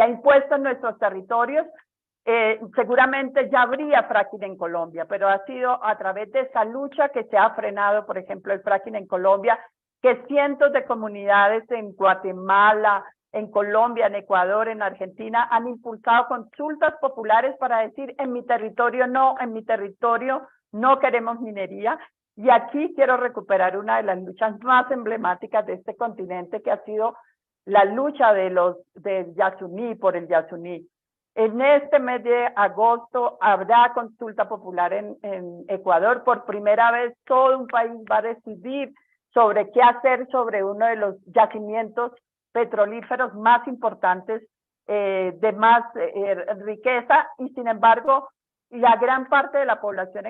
impuesto en nuestros territorios, seguramente ya habría fracking en Colombia, pero ha sido a través de esa lucha que se ha frenado, por ejemplo, el fracking en Colombia, que cientos de comunidades en Guatemala, en Colombia, en Ecuador, en Argentina, han impulsado consultas populares para decir en mi territorio no queremos minería. Y aquí quiero recuperar una de las luchas más emblemáticas de este continente, que ha sido la lucha del Yasuní por el Yasuní. En este mes de agosto habrá consulta popular en Ecuador. Por primera vez todo un país va a decidir sobre qué hacer sobre uno de los yacimientos petrolíferos más importantes, de más riqueza, y sin embargo la gran parte de la población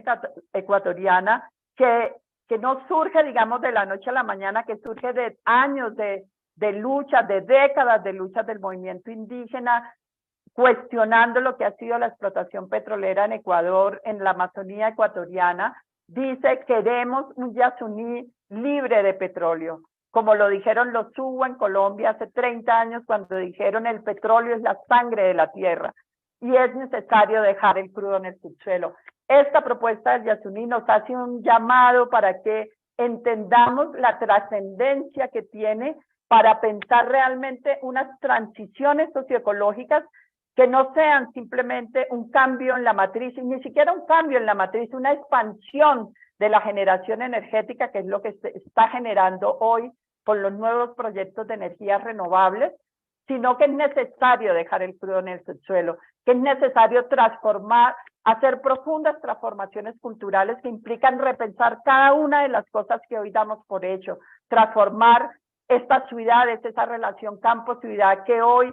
ecuatoriana que que no surge, digamos, de la noche a la mañana, que surge de años de luchas, de décadas de luchas del movimiento indígena, cuestionando lo que ha sido la explotación petrolera en Ecuador, en la Amazonía ecuatoriana. Dice, queremos un Yasuní libre de petróleo, como lo dijeron los Hubo en Colombia hace 30 años, cuando dijeron el petróleo es la sangre de la tierra y es necesario dejar el crudo en el subsuelo. Esta propuesta del Yasuní nos hace un llamado para que entendamos la trascendencia que tiene para pensar realmente unas transiciones socioecológicas que no sean simplemente un cambio en la matriz, y ni siquiera un cambio en la matriz, una expansión de la generación energética, que es lo que se está generando hoy con los nuevos proyectos de energías renovables, sino que es necesario dejar el crudo en el subsuelo, que es necesario transformar, hacer profundas transformaciones culturales que implican repensar cada una de las cosas que hoy damos por hecho, transformar estas ciudades, esa relación campo-ciudad que hoy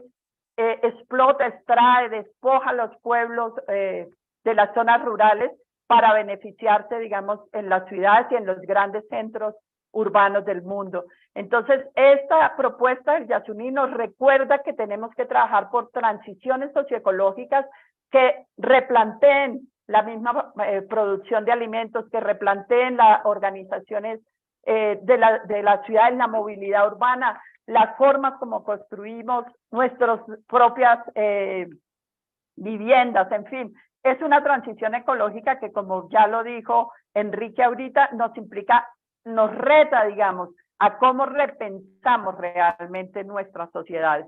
explota, extrae, despoja a los pueblos de las zonas rurales para beneficiarse, digamos, en las ciudades y en los grandes centros urbanos del mundo. Entonces, esta propuesta del Yasuní nos recuerda que tenemos que trabajar por transiciones socioecológicas que replanteen la misma producción de alimentos, que replanteen las organizaciones de la ciudad en la movilidad urbana, las formas como construimos nuestras propias viviendas, en fin. Es una transición ecológica que, como ya lo dijo Enrique ahorita, nos implica, nos reta, digamos, a cómo repensamos realmente nuestras sociedades.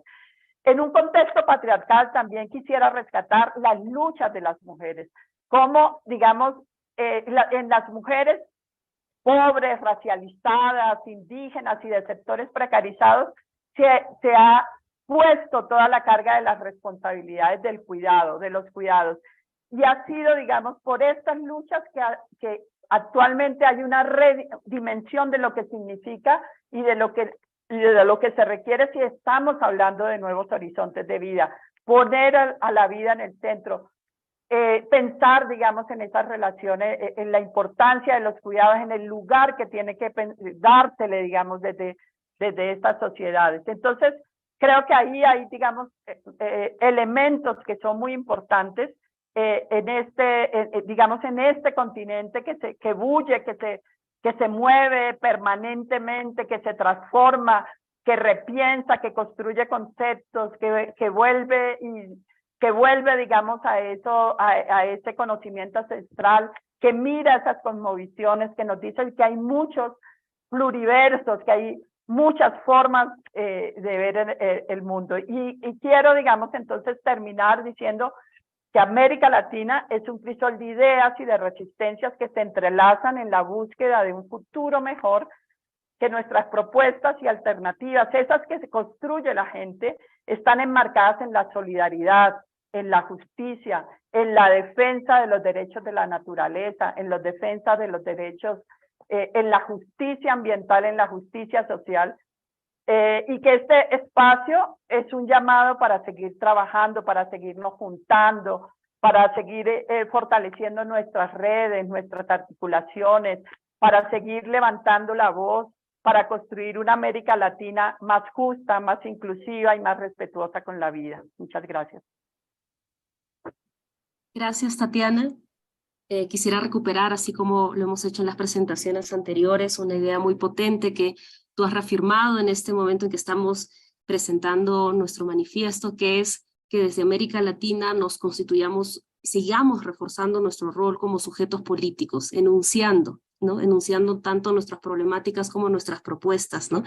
En un contexto patriarcal también quisiera rescatar las luchas de las mujeres, como, digamos, en las mujeres pobres, racializadas, indígenas y de sectores precarizados, se ha puesto toda la carga de las responsabilidades del cuidado, de los cuidados. Y ha sido, digamos, por estas luchas que actualmente hay una redimensión de lo que significa y de lo que se requiere si estamos hablando de nuevos horizontes de vida. Poner a la vida en el centro. Pensar, digamos, en esas relaciones, en la importancia de los cuidados, en el lugar que tiene que dársele, digamos, desde estas sociedades. Entonces, creo que ahí hay, digamos, elementos que son muy importantes digamos, en este continente que bulle, que se mueve permanentemente, que se transforma, que repiensa, que construye conceptos, que vuelve, digamos, a ese conocimiento ancestral, que mira esas cosmovisiones, que nos dicen que hay muchos pluriversos, que hay muchas formas de ver el mundo. Y quiero, digamos, entonces terminar diciendo que América Latina es un crisol de ideas y de resistencias que se entrelazan en la búsqueda de un futuro mejor, que nuestras propuestas y alternativas, esas que se construye la gente, están enmarcadas en la solidaridad, en la justicia, en la defensa de los derechos de la naturaleza, en la defensa de los derechos, en la justicia ambiental, en la justicia social, y que este espacio es un llamado para seguir trabajando, para seguirnos juntando, para seguir fortaleciendo nuestras redes, nuestras articulaciones, para seguir levantando la voz, para construir una América Latina más justa, más inclusiva y más respetuosa con la vida. Muchas gracias. Gracias, Tatiana. Quisiera recuperar, así como lo hemos hecho en las presentaciones anteriores, una idea muy potente que tú has reafirmado en este momento en que estamos presentando nuestro manifiesto, que es que desde América Latina nos constituyamos, sigamos reforzando nuestro rol como sujetos políticos, enunciando, ¿no? Enunciando tanto nuestras problemáticas como nuestras propuestas, ¿no?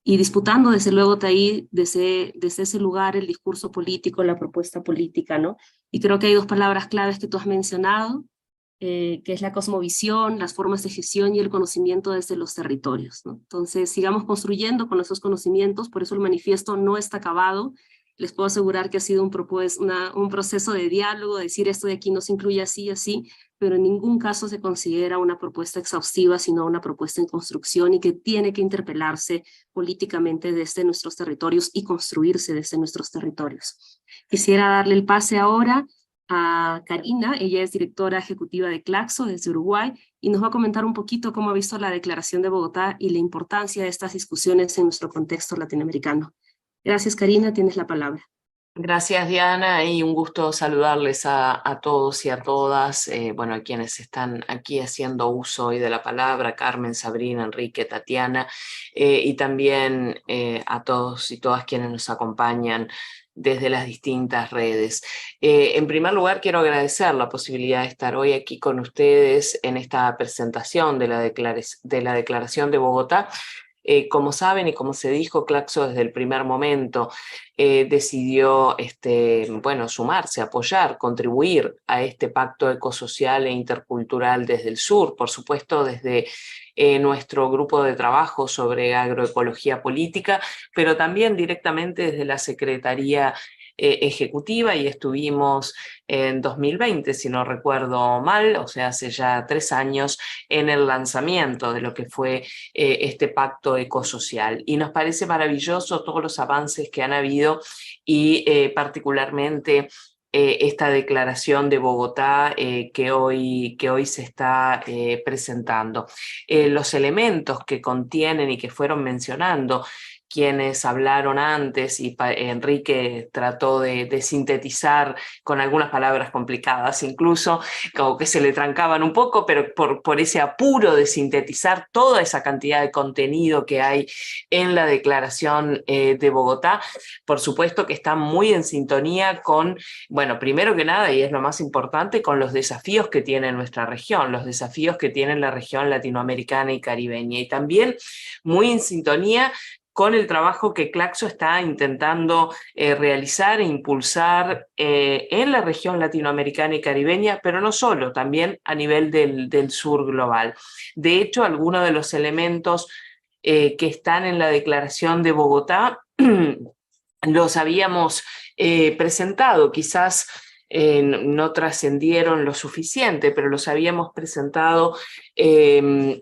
Y disputando desde luego desde ese lugar el discurso político, la propuesta política, ¿no? Y creo que hay dos palabras claves que tú has mencionado, que es la cosmovisión, las formas de gestión y el conocimiento desde los territorios, ¿no? Entonces, sigamos construyendo con esos conocimientos, por eso el manifiesto no está acabado. Les puedo asegurar que ha sido un proceso de diálogo, de decir esto de aquí no se incluye así y así, pero en ningún caso se considera una propuesta exhaustiva, sino una propuesta en construcción y que tiene que interpelarse políticamente desde nuestros territorios y construirse desde nuestros territorios. Quisiera darle el pase ahora a Karina. Ella es directora ejecutiva de Claxo desde Uruguay y nos va a comentar un poquito cómo ha visto la Declaración de Bogotá y la importancia de estas discusiones en nuestro contexto latinoamericano. Gracias, Karina, tienes la palabra. Gracias, Diana, y un gusto saludarles a todos y a todas, bueno, a quienes están aquí haciendo uso hoy de la palabra, Carmen, Sabrina, Enrique, Tatiana, y también a todos y todas quienes nos acompañan desde las distintas redes. En primer lugar, quiero agradecer la posibilidad de estar hoy aquí con ustedes en esta presentación de la Declaración de Bogotá. Como saben y como se dijo, Claxo desde el primer momento decidió bueno, sumarse, apoyar, contribuir a este pacto ecosocial e intercultural desde el sur, por supuesto desde nuestro grupo de trabajo sobre agroecología política, pero también directamente desde la Secretaría Ejecutiva, y estuvimos en 2020, si no recuerdo mal, o sea, hace ya 3 años, en el lanzamiento de lo que fue este pacto ecosocial. Y nos parece maravilloso todos los avances que han habido y particularmente esta declaración de Bogotá que hoy se está presentando. Los elementos que contienen y que fueron mencionando quienes hablaron antes, y Enrique trató de sintetizar con algunas palabras complicadas, incluso como que se le trancaban un poco, pero por ese apuro de sintetizar toda esa cantidad de contenido que hay en la Declaración de Bogotá, por supuesto que está muy en sintonía con, bueno, primero que nada, y es lo más importante, con los desafíos que tiene nuestra región, los desafíos que tiene la región latinoamericana y caribeña, y también muy en sintonía con el trabajo que Claxo está intentando realizar e impulsar en la región latinoamericana y caribeña, pero no solo, también a nivel del sur global. De hecho, algunos de los elementos que están en la Declaración de Bogotá los habíamos presentado, quizás no trascendieron lo suficiente, pero los habíamos presentado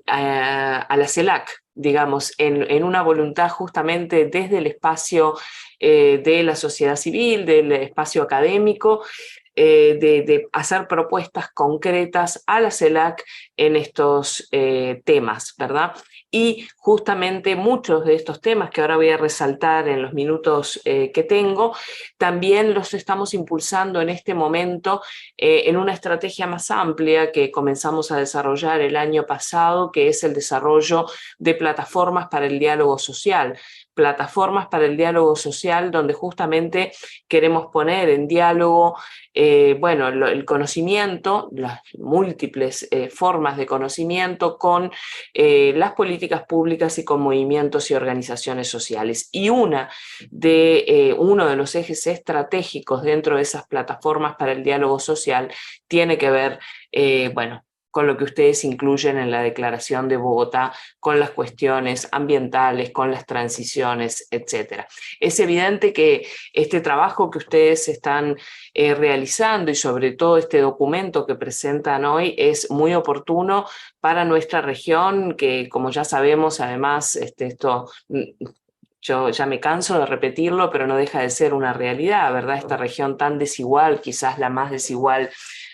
a la CELAC, digamos, en una voluntad justamente desde el espacio de la sociedad civil, del espacio académico, de hacer propuestas concretas a la CELAC en estos temas, ¿verdad? Y justamente muchos de estos temas que ahora voy a resaltar en los minutos que tengo, también los estamos impulsando en este momento en una estrategia más amplia que comenzamos a desarrollar el año pasado, que es el desarrollo de plataformas para el diálogo social. Plataformas para el diálogo social donde justamente queremos poner en diálogo bueno, el conocimiento, las múltiples formas de conocimiento con las políticas públicas y con movimientos y organizaciones sociales. Y uno de los ejes estratégicos dentro de esas plataformas para el diálogo social tiene que ver, bueno, con lo que ustedes incluyen en la Declaración de Bogotá, con las cuestiones ambientales, con las transiciones, etc. Es evidente que este trabajo que ustedes están realizando y sobre todo este documento que presentan hoy es muy oportuno para nuestra región, que como ya sabemos, además, yo ya me canso de repetirlo, pero no deja de ser una realidad, ¿verdad? Esta región tan desigual, quizás la más desigual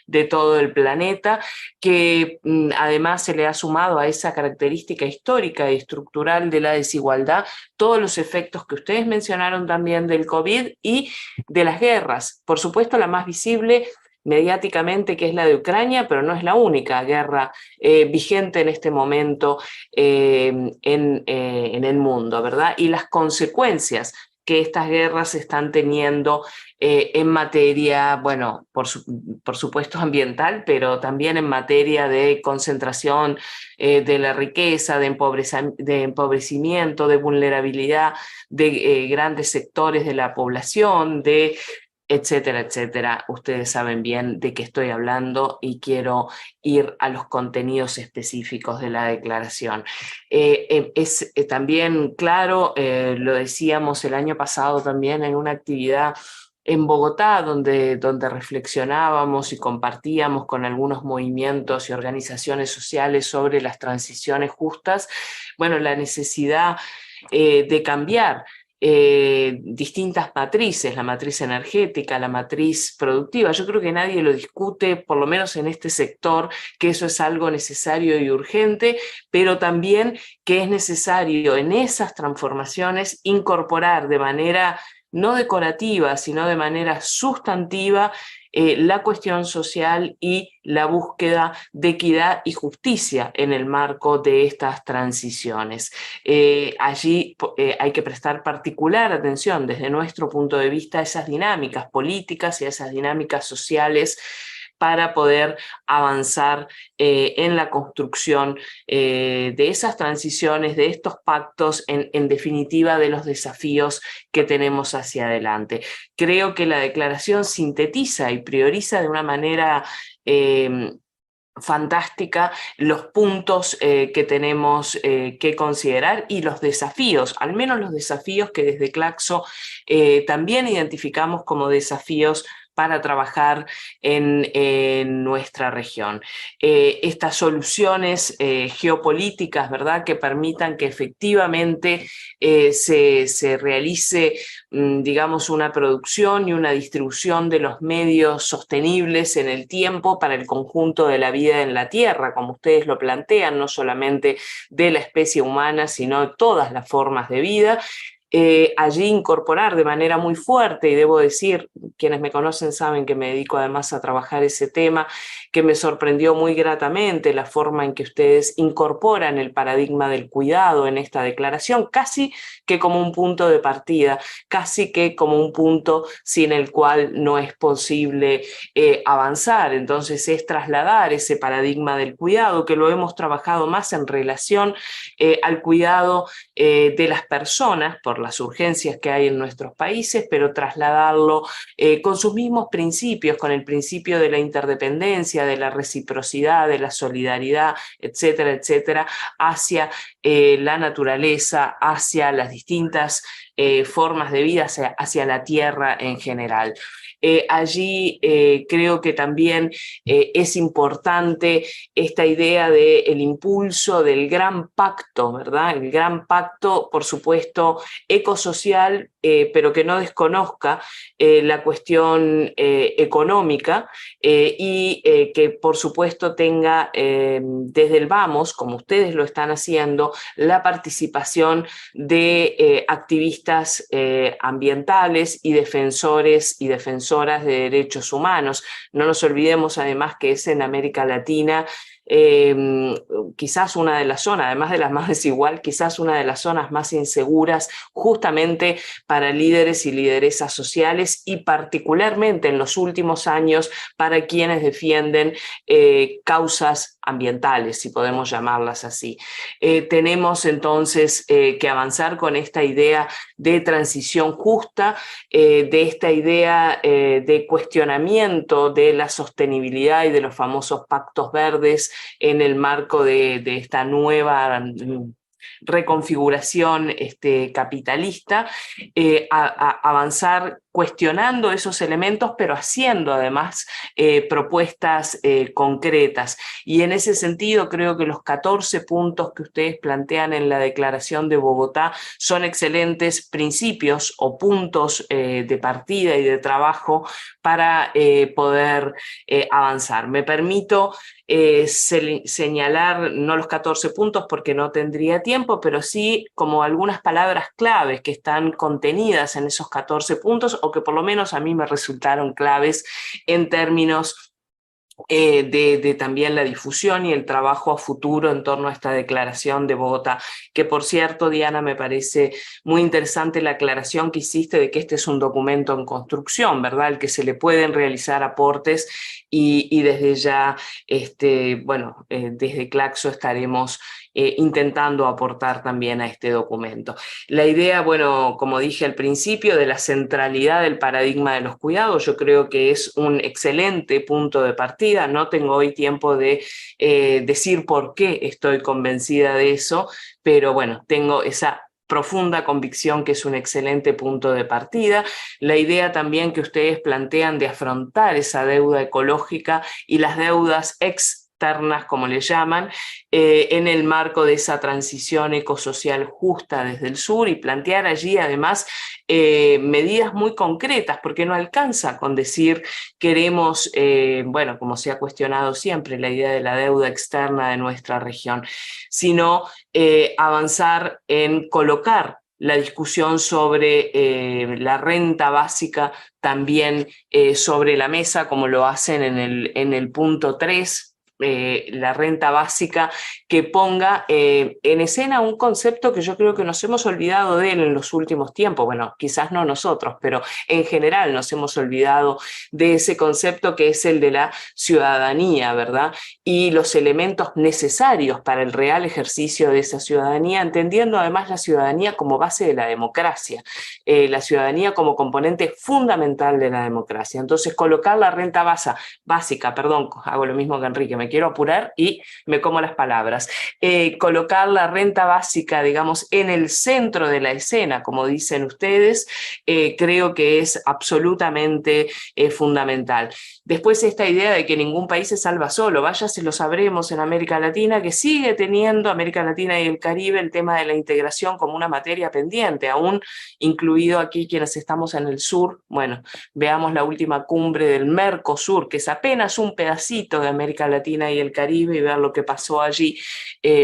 de todo el planeta, que además se le ha sumado a esa característica histórica y estructural de la desigualdad todos los efectos que ustedes mencionaron también del COVID y de las guerras. Por supuesto, la más visible mediáticamente, que es la de Ucrania, pero no es la única guerra vigente en este momento en el mundo, ¿verdad? Y las consecuencias que estas guerras están teniendo en materia, bueno, por supuesto ambiental, pero también en materia de concentración de la riqueza, de empobrecimiento, de vulnerabilidad de grandes sectores de la población, de etcétera, etcétera. Ustedes saben bien de qué estoy hablando y quiero ir a los contenidos específicos de la declaración. Es también claro, lo decíamos el año pasado también en una actividad en Bogotá, donde reflexionábamos y compartíamos con algunos movimientos y organizaciones sociales sobre las transiciones justas, bueno, la necesidad de cambiar distintas matrices, la matriz energética, la matriz productiva. Yo creo que nadie lo discute, por lo menos en este sector, que eso es algo necesario y urgente, pero también que es necesario en esas transformaciones incorporar de manera no decorativa, sino de manera sustantiva, la cuestión social y la búsqueda de equidad y justicia en el marco de estas transiciones. Allí hay que prestar particular atención desde nuestro punto de vista a esas dinámicas políticas y a esas dinámicas sociales para poder avanzar en la construcción de esas transiciones, de estos pactos, en definitiva de los desafíos que tenemos hacia adelante. Creo que la declaración sintetiza y prioriza de una manera fantástica los puntos que tenemos que considerar y los desafíos, al menos los desafíos que desde Claxo también identificamos como desafíos para trabajar en nuestra región. Estas soluciones geopolíticas, ¿verdad?, que permitan que efectivamente se realice, digamos, una producción y una distribución de los medios sostenibles en el tiempo para el conjunto de la vida en la Tierra, como ustedes lo plantean, no solamente de la especie humana, sino de todas las formas de vida. Allí incorporar de manera muy fuerte, y debo decir, quienes me conocen saben que me dedico además a trabajar ese tema, que me sorprendió muy gratamente la forma en que ustedes incorporan el paradigma del cuidado en esta declaración, casi que como un punto de partida, casi que como un punto sin el cual no es posible avanzar. Entonces es trasladar ese paradigma del cuidado, que lo hemos trabajado más en relación al cuidado de las personas, por las urgencias que hay en nuestros países, pero trasladarlo con sus mismos principios, con el principio de la interdependencia, de la reciprocidad, de la solidaridad, etcétera, etcétera, hacia la naturaleza, hacia las distintas formas de vida, hacia la tierra en general. Allí creo que también es importante esta idea del impulso del gran pacto, ¿verdad? El gran pacto, por supuesto, ecosocial, pero que no desconozca la cuestión económica y que, por supuesto, tenga desde el vamos, como ustedes lo están haciendo, la participación de activistas ambientales y defensores y defensoras de derechos humanos. No nos olvidemos además que es en América Latina quizás una de las zonas, además de las más desigual, quizás una de las zonas más inseguras justamente para líderes y lideresas sociales y particularmente en los últimos años para quienes defienden causas ambientales, si podemos llamarlas así. Tenemos entonces que avanzar con esta idea de transición justa, de esta idea de cuestionamiento de la sostenibilidad y de los famosos pactos verdes en el marco de esta nueva reconfiguración capitalista, avanzar cuestionando esos elementos, pero haciendo además propuestas concretas. Y en ese sentido creo que los 14 puntos que ustedes plantean en la Declaración de Bogotá son excelentes principios o puntos de partida y de trabajo para poder avanzar. Me permito señalar, no los 14 puntos porque no tendría tiempo, pero sí como algunas palabras claves que están contenidas en esos 14 puntos o que por lo menos a mí me resultaron claves en términos de también la difusión y el trabajo a futuro en torno a esta Declaración de Bogotá, que por cierto, Diana, me parece muy interesante la aclaración que hiciste de que este es un documento en construcción, ¿verdad?, al que se le pueden realizar aportes y desde ya, bueno, desde Claxo estaremos intentando aportar también a este documento. La idea, bueno, como dije al principio, de la centralidad del paradigma de los cuidados, yo creo que es un excelente punto de partida. No tengo hoy tiempo de decir por qué estoy convencida de eso, pero bueno, tengo esa profunda convicción que es un excelente punto de partida. La idea también que ustedes plantean de afrontar esa deuda ecológica y las deudas externas, como le llaman, en el marco de esa transición ecosocial justa desde el sur, y plantear allí además medidas muy concretas, porque no alcanza con decir queremos, bueno, como se ha cuestionado siempre, la idea de la deuda externa de nuestra región, sino avanzar en colocar la discusión sobre la renta básica también sobre la mesa, como lo hacen en el punto 3, la renta básica, que ponga en escena un concepto que yo creo que nos hemos olvidado de él en los últimos tiempos. Bueno, quizás no nosotros, pero en general nos hemos olvidado de ese concepto, que es el de la ciudadanía, ¿verdad? Y los elementos necesarios para el real ejercicio de esa ciudadanía, entendiendo además la ciudadanía como base de la democracia, la ciudadanía como componente fundamental de la democracia. Entonces, colocar la renta básica, perdón, hago lo mismo que Enrique, me quiero apurar y me como las palabras, colocar la renta básica, digamos, en el centro de la escena, como dicen ustedes, creo que es absolutamente fundamental. Después, esta idea de que ningún país se salva solo, vaya si lo sabremos en América Latina, que sigue teniendo América Latina y el Caribe el tema de la integración como una materia pendiente, aún incluido aquí quienes estamos en el sur. Bueno, veamos la última cumbre del Mercosur, que es apenas un pedacito de América Latina y el Caribe, y ver lo que pasó allí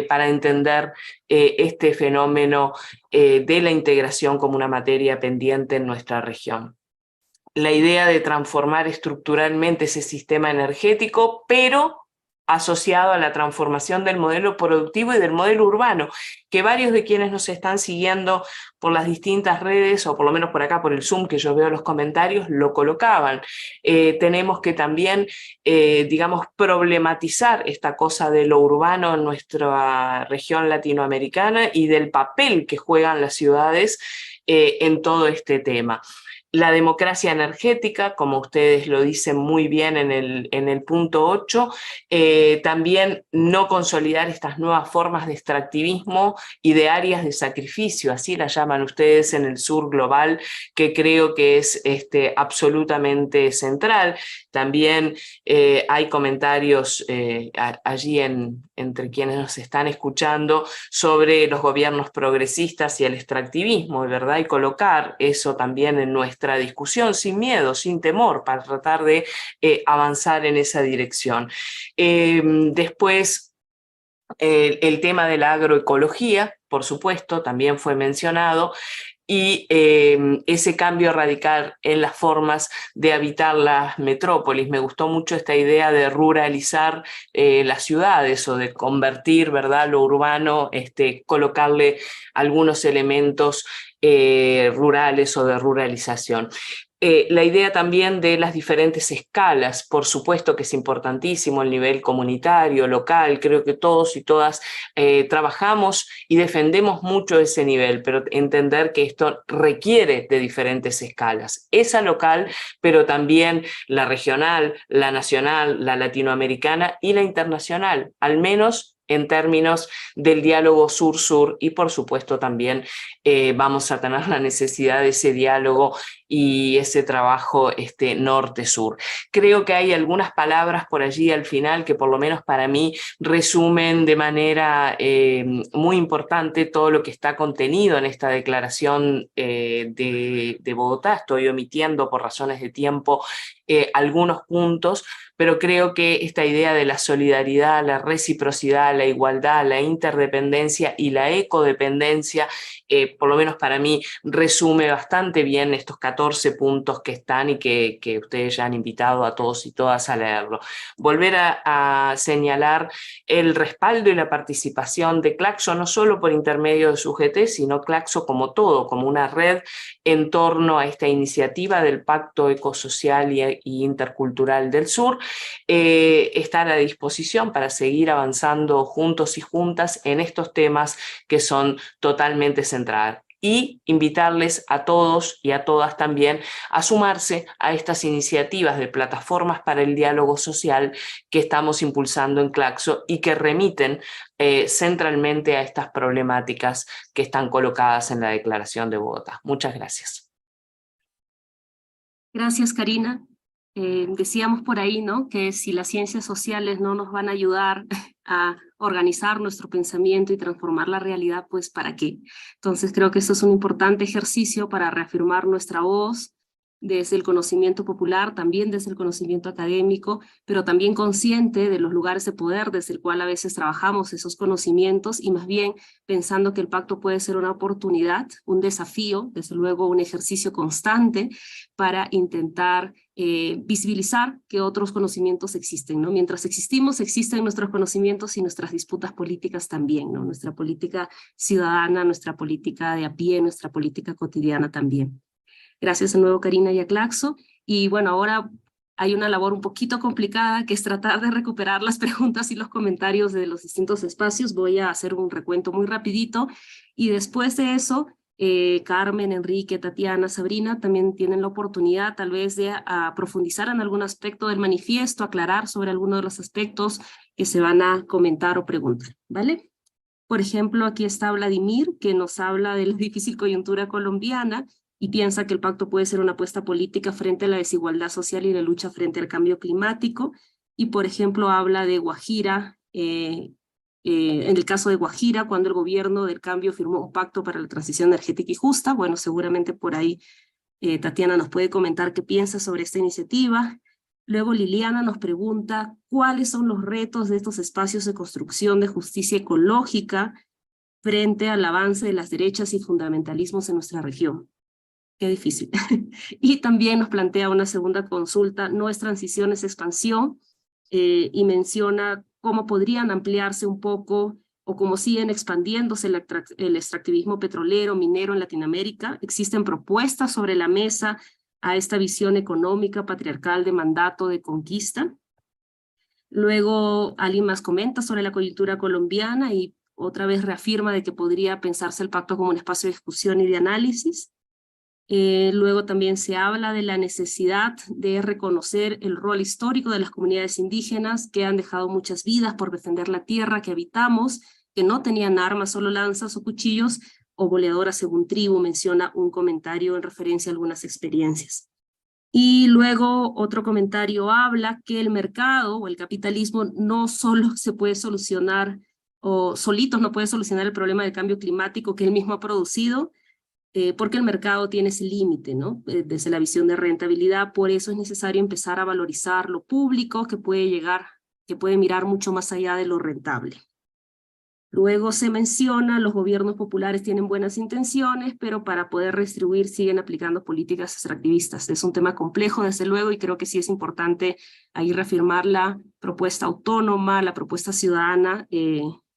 para entender este fenómeno de la integración como una materia pendiente en nuestra región. La idea de transformar estructuralmente ese sistema energético, pero asociado a la transformación del modelo productivo y del modelo urbano, que varios de quienes nos están siguiendo por las distintas redes, o por lo menos por acá, por el Zoom, que yo veo los comentarios, lo colocaban. Tenemos que también, digamos, problematizar esta cosa de lo urbano en nuestra región latinoamericana y del papel que juegan las ciudades en todo este tema. La democracia energética, como ustedes lo dicen muy bien en el punto 8, también no consolidar estas nuevas formas de extractivismo y de áreas de sacrificio, así las llaman ustedes en el sur global, que creo que es absolutamente central. También hay comentarios allí entre quienes nos están escuchando sobre los gobiernos progresistas y el extractivismo, ¿verdad? Y colocar eso también en nuestra discusión sin miedo, sin temor, para tratar de avanzar en esa dirección. Después, el tema de la agroecología, por supuesto, también fue mencionado, y ese cambio radical en las formas de habitar las metrópolis. Me gustó mucho esta idea de ruralizar las ciudades, o de convertir, ¿verdad?, lo urbano, colocarle algunos elementos rurales o de ruralización. La idea también de las diferentes escalas, por supuesto que es importantísimo el nivel comunitario, local. Creo que todos y todas trabajamos y defendemos mucho ese nivel, pero entender que esto requiere de diferentes escalas. Esa local, pero también la regional, la nacional, la latinoamericana y la internacional, al menos en términos del diálogo sur-sur, y por supuesto también vamos a tener la necesidad de ese diálogo y ese trabajo norte-sur. Creo que hay algunas palabras por allí al final que por lo menos para mí resumen de manera muy importante todo lo que está contenido en esta declaración de Bogotá. Estoy omitiendo por razones de tiempo algunos puntos, pero creo que esta idea de la solidaridad, la reciprocidad, la igualdad, la interdependencia y la ecodependencia, por lo menos para mí, resume bastante bien estos 14 puntos que están y que ustedes ya han invitado a todos y todas a leerlo. Volver a señalar el respaldo y la participación de Claxo, no solo por intermedio de su UGT, sino Claxo como todo, como una red en torno a esta iniciativa del Pacto Ecosocial y Intercultural del Sur. Está a la disposición para seguir avanzando juntos y juntas en estos temas que son totalmente centrales. Y invitarles a todos y a todas también a sumarse a estas iniciativas de plataformas para el diálogo social que estamos impulsando en Claxo y que remiten centralmente a estas problemáticas que están colocadas en la Declaración de Bogotá. Muchas gracias. Gracias, Karina. decíamos por ahí, ¿no? Que si las ciencias sociales no nos van a ayudar a organizar nuestro pensamiento y transformar la realidad, pues ¿para qué? Entonces creo que esto es un importante ejercicio para reafirmar nuestra voz desde el conocimiento popular, también desde el conocimiento académico, pero también consciente de los lugares de poder desde el cual a veces trabajamos esos conocimientos y más bien pensando que el pacto puede ser una oportunidad, un desafío, desde luego un ejercicio constante para intentar visibilizar que otros conocimientos existen, ¿no? Mientras existimos, existen nuestros conocimientos y nuestras disputas políticas también, ¿no? Nuestra política ciudadana, nuestra política de a pie, nuestra política cotidiana también. Gracias de nuevo, Karina y a Claxo. Y bueno, ahora hay una labor un poquito complicada que es tratar de recuperar las preguntas y los comentarios de los distintos espacios. Voy a hacer un recuento muy rapidito y después de eso, Carmen, Enrique, Tatiana, Sabrina también tienen la oportunidad tal vez de profundizar en algún aspecto del manifiesto, aclarar sobre alguno de los aspectos que se van a comentar o preguntar, ¿vale? Por ejemplo, aquí está Vladimir, que nos habla de la difícil coyuntura colombiana y piensa que el pacto puede ser una apuesta política frente a la desigualdad social y la lucha frente al cambio climático. Y, por ejemplo, habla de Guajira, en el caso de Guajira, cuando el gobierno del cambio firmó un pacto para la transición energética y justa. Bueno, seguramente por ahí Tatiana nos puede comentar qué piensa sobre esta iniciativa. Luego Liliana nos pregunta cuáles son los retos de estos espacios de construcción de justicia ecológica frente al avance de las derechas y fundamentalismos en nuestra región. Qué difícil. Y también nos plantea una segunda consulta, no es transición, es expansión, y menciona cómo podrían ampliarse un poco o cómo siguen expandiéndose el extractivismo petrolero, minero en Latinoamérica. Existen propuestas sobre la mesa a esta visión económica patriarcal de mandato de conquista. Luego alguien más comenta sobre la coyuntura colombiana y otra vez reafirma de que podría pensarse el pacto como un espacio de discusión y de análisis. Luego también se habla de la necesidad de reconocer el rol histórico de las comunidades indígenas que han dejado muchas vidas por defender la tierra que habitamos, que no tenían armas, solo lanzas o cuchillos o boleadoras según tribu, menciona un comentario en referencia a algunas experiencias. Y luego otro comentario habla que el mercado o el capitalismo no solo se puede solucionar o solitos no puede solucionar el problema del cambio climático que él mismo ha producido, porque el mercado tiene ese límite, ¿no? Desde la visión de rentabilidad, por eso es necesario empezar a valorizar lo público que puede mirar mucho más allá de lo rentable. Luego se menciona, los gobiernos populares tienen buenas intenciones, pero para poder redistribuir siguen aplicando políticas extractivistas. Es un tema complejo, desde luego, y creo que sí es importante ahí reafirmar la propuesta autónoma, la propuesta ciudadana,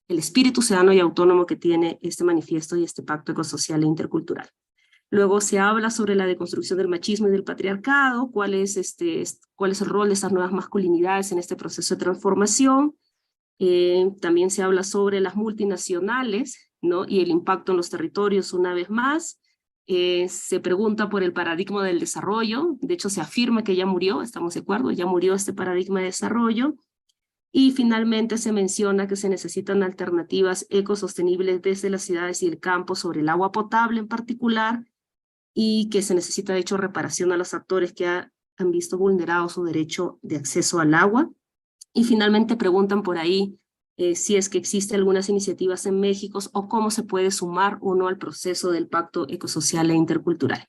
el espíritu ciudadano y autónomo que tiene este manifiesto y este pacto ecosocial e intercultural. Luego se habla sobre la deconstrucción del machismo y del patriarcado, cuál es el rol de esas nuevas masculinidades en este proceso de transformación. También se habla sobre las multinacionales, ¿no? Y el impacto en los territorios una vez más. Se pregunta por el paradigma del desarrollo, de hecho se afirma que ya murió, estamos de acuerdo, ya murió este paradigma de desarrollo. Y finalmente se menciona que se necesitan alternativas ecosostenibles desde las ciudades y el campo sobre el agua potable en particular, y que se necesita de hecho reparación a los actores que han visto vulnerado su derecho de acceso al agua. Y finalmente preguntan por ahí si es que existen algunas iniciativas en México o cómo se puede sumar uno al proceso del Pacto Ecosocial e Intercultural.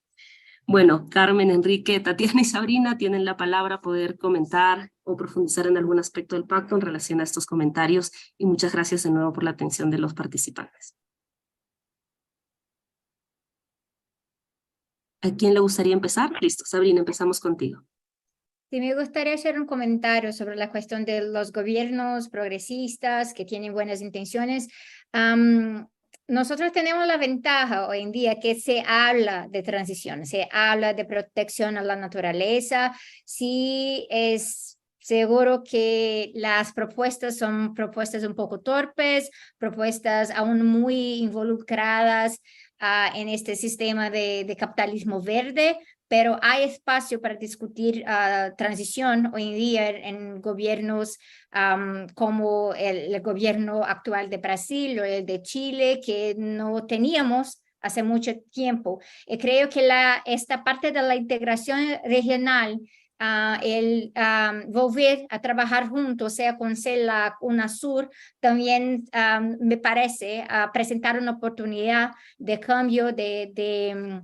Bueno, Carmen, Enrique, Tatiana y Sabrina tienen la palabra, poder comentar o profundizar en algún aspecto del pacto en relación a estos comentarios, y muchas gracias de nuevo por la atención de los participantes. ¿A quién le gustaría empezar? Listo, Sabrina, empezamos contigo. Sí, me gustaría hacer un comentario sobre la cuestión de los gobiernos progresistas que tienen buenas intenciones. Nosotros tenemos la ventaja hoy en día que se habla de transición, se habla de protección a la naturaleza. Sí, es seguro que las propuestas son propuestas un poco torpes, propuestas aún muy involucradas en este sistema de capitalismo verde, pero hay espacio para discutir transición hoy en día en gobiernos como el gobierno actual de Brasil o el de Chile, que no teníamos hace mucho tiempo. Y creo que esta parte de la integración regional el volver a trabajar juntos, sea con CELAC, UNASUR, también me parece presentar una oportunidad de cambio, de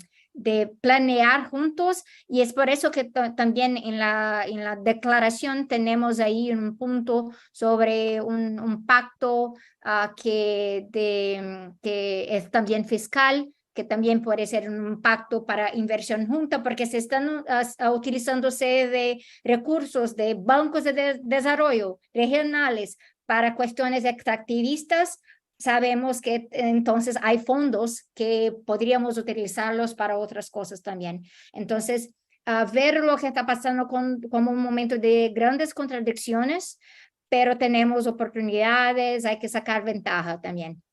planear juntos, y es por eso que también en la declaración tenemos ahí un punto sobre un pacto que es también fiscal, que también puede ser un pacto para inversión junta, porque se están utilizándose de recursos de bancos de desarrollo regionales para cuestiones extractivistas. Sabemos que entonces hay fondos que podríamos utilizarlos para otras cosas también. Entonces, ver lo que está pasando como un momento de grandes contradicciones, pero tenemos oportunidades, hay que sacar ventaja también.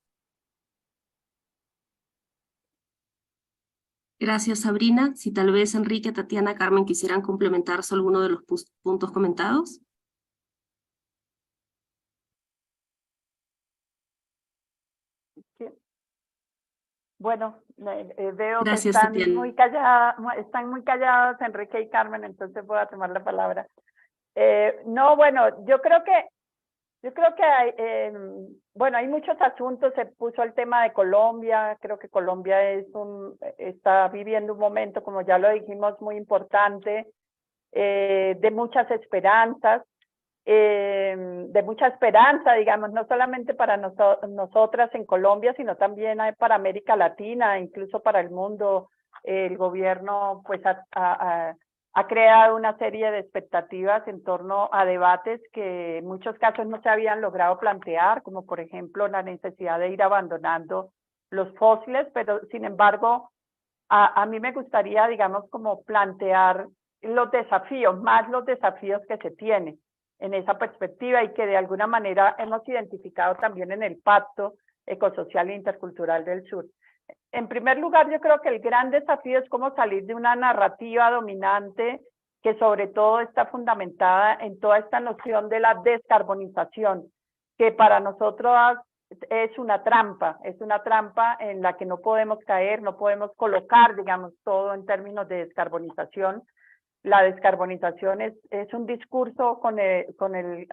Gracias, Sabrina. Si tal vez Enrique, Tatiana, Carmen quisieran complementar alguno de los puntos comentados. Bueno, veo Gracias, que están Tatiana. están muy callados Enrique y Carmen, entonces voy a tomar la palabra. No, bueno, yo creo que hay, bueno, hay muchos asuntos. Se puso el tema de Colombia. Creo que Colombia está viviendo un momento, como ya lo dijimos, muy importante, de muchas esperanzas, de mucha esperanza, digamos, no solamente para nosotras en Colombia, sino también para América Latina, incluso para el mundo. El gobierno pues ha creado una serie de expectativas en torno a debates que en muchos casos no se habían logrado plantear, como por ejemplo la necesidad de ir abandonando los fósiles, pero sin embargo a mí me gustaría, digamos, como plantear los desafíos, más los desafíos que se tienen en esa perspectiva y que de alguna manera hemos identificado también en el Pacto Ecosocial e Intercultural del Sur. En primer lugar, yo creo que el gran desafío es cómo salir de una narrativa dominante que sobre todo está fundamentada en toda esta noción de la descarbonización, que para nosotros es una trampa en la que no podemos caer, no podemos colocar, digamos, todo en términos de descarbonización. La descarbonización es un discurso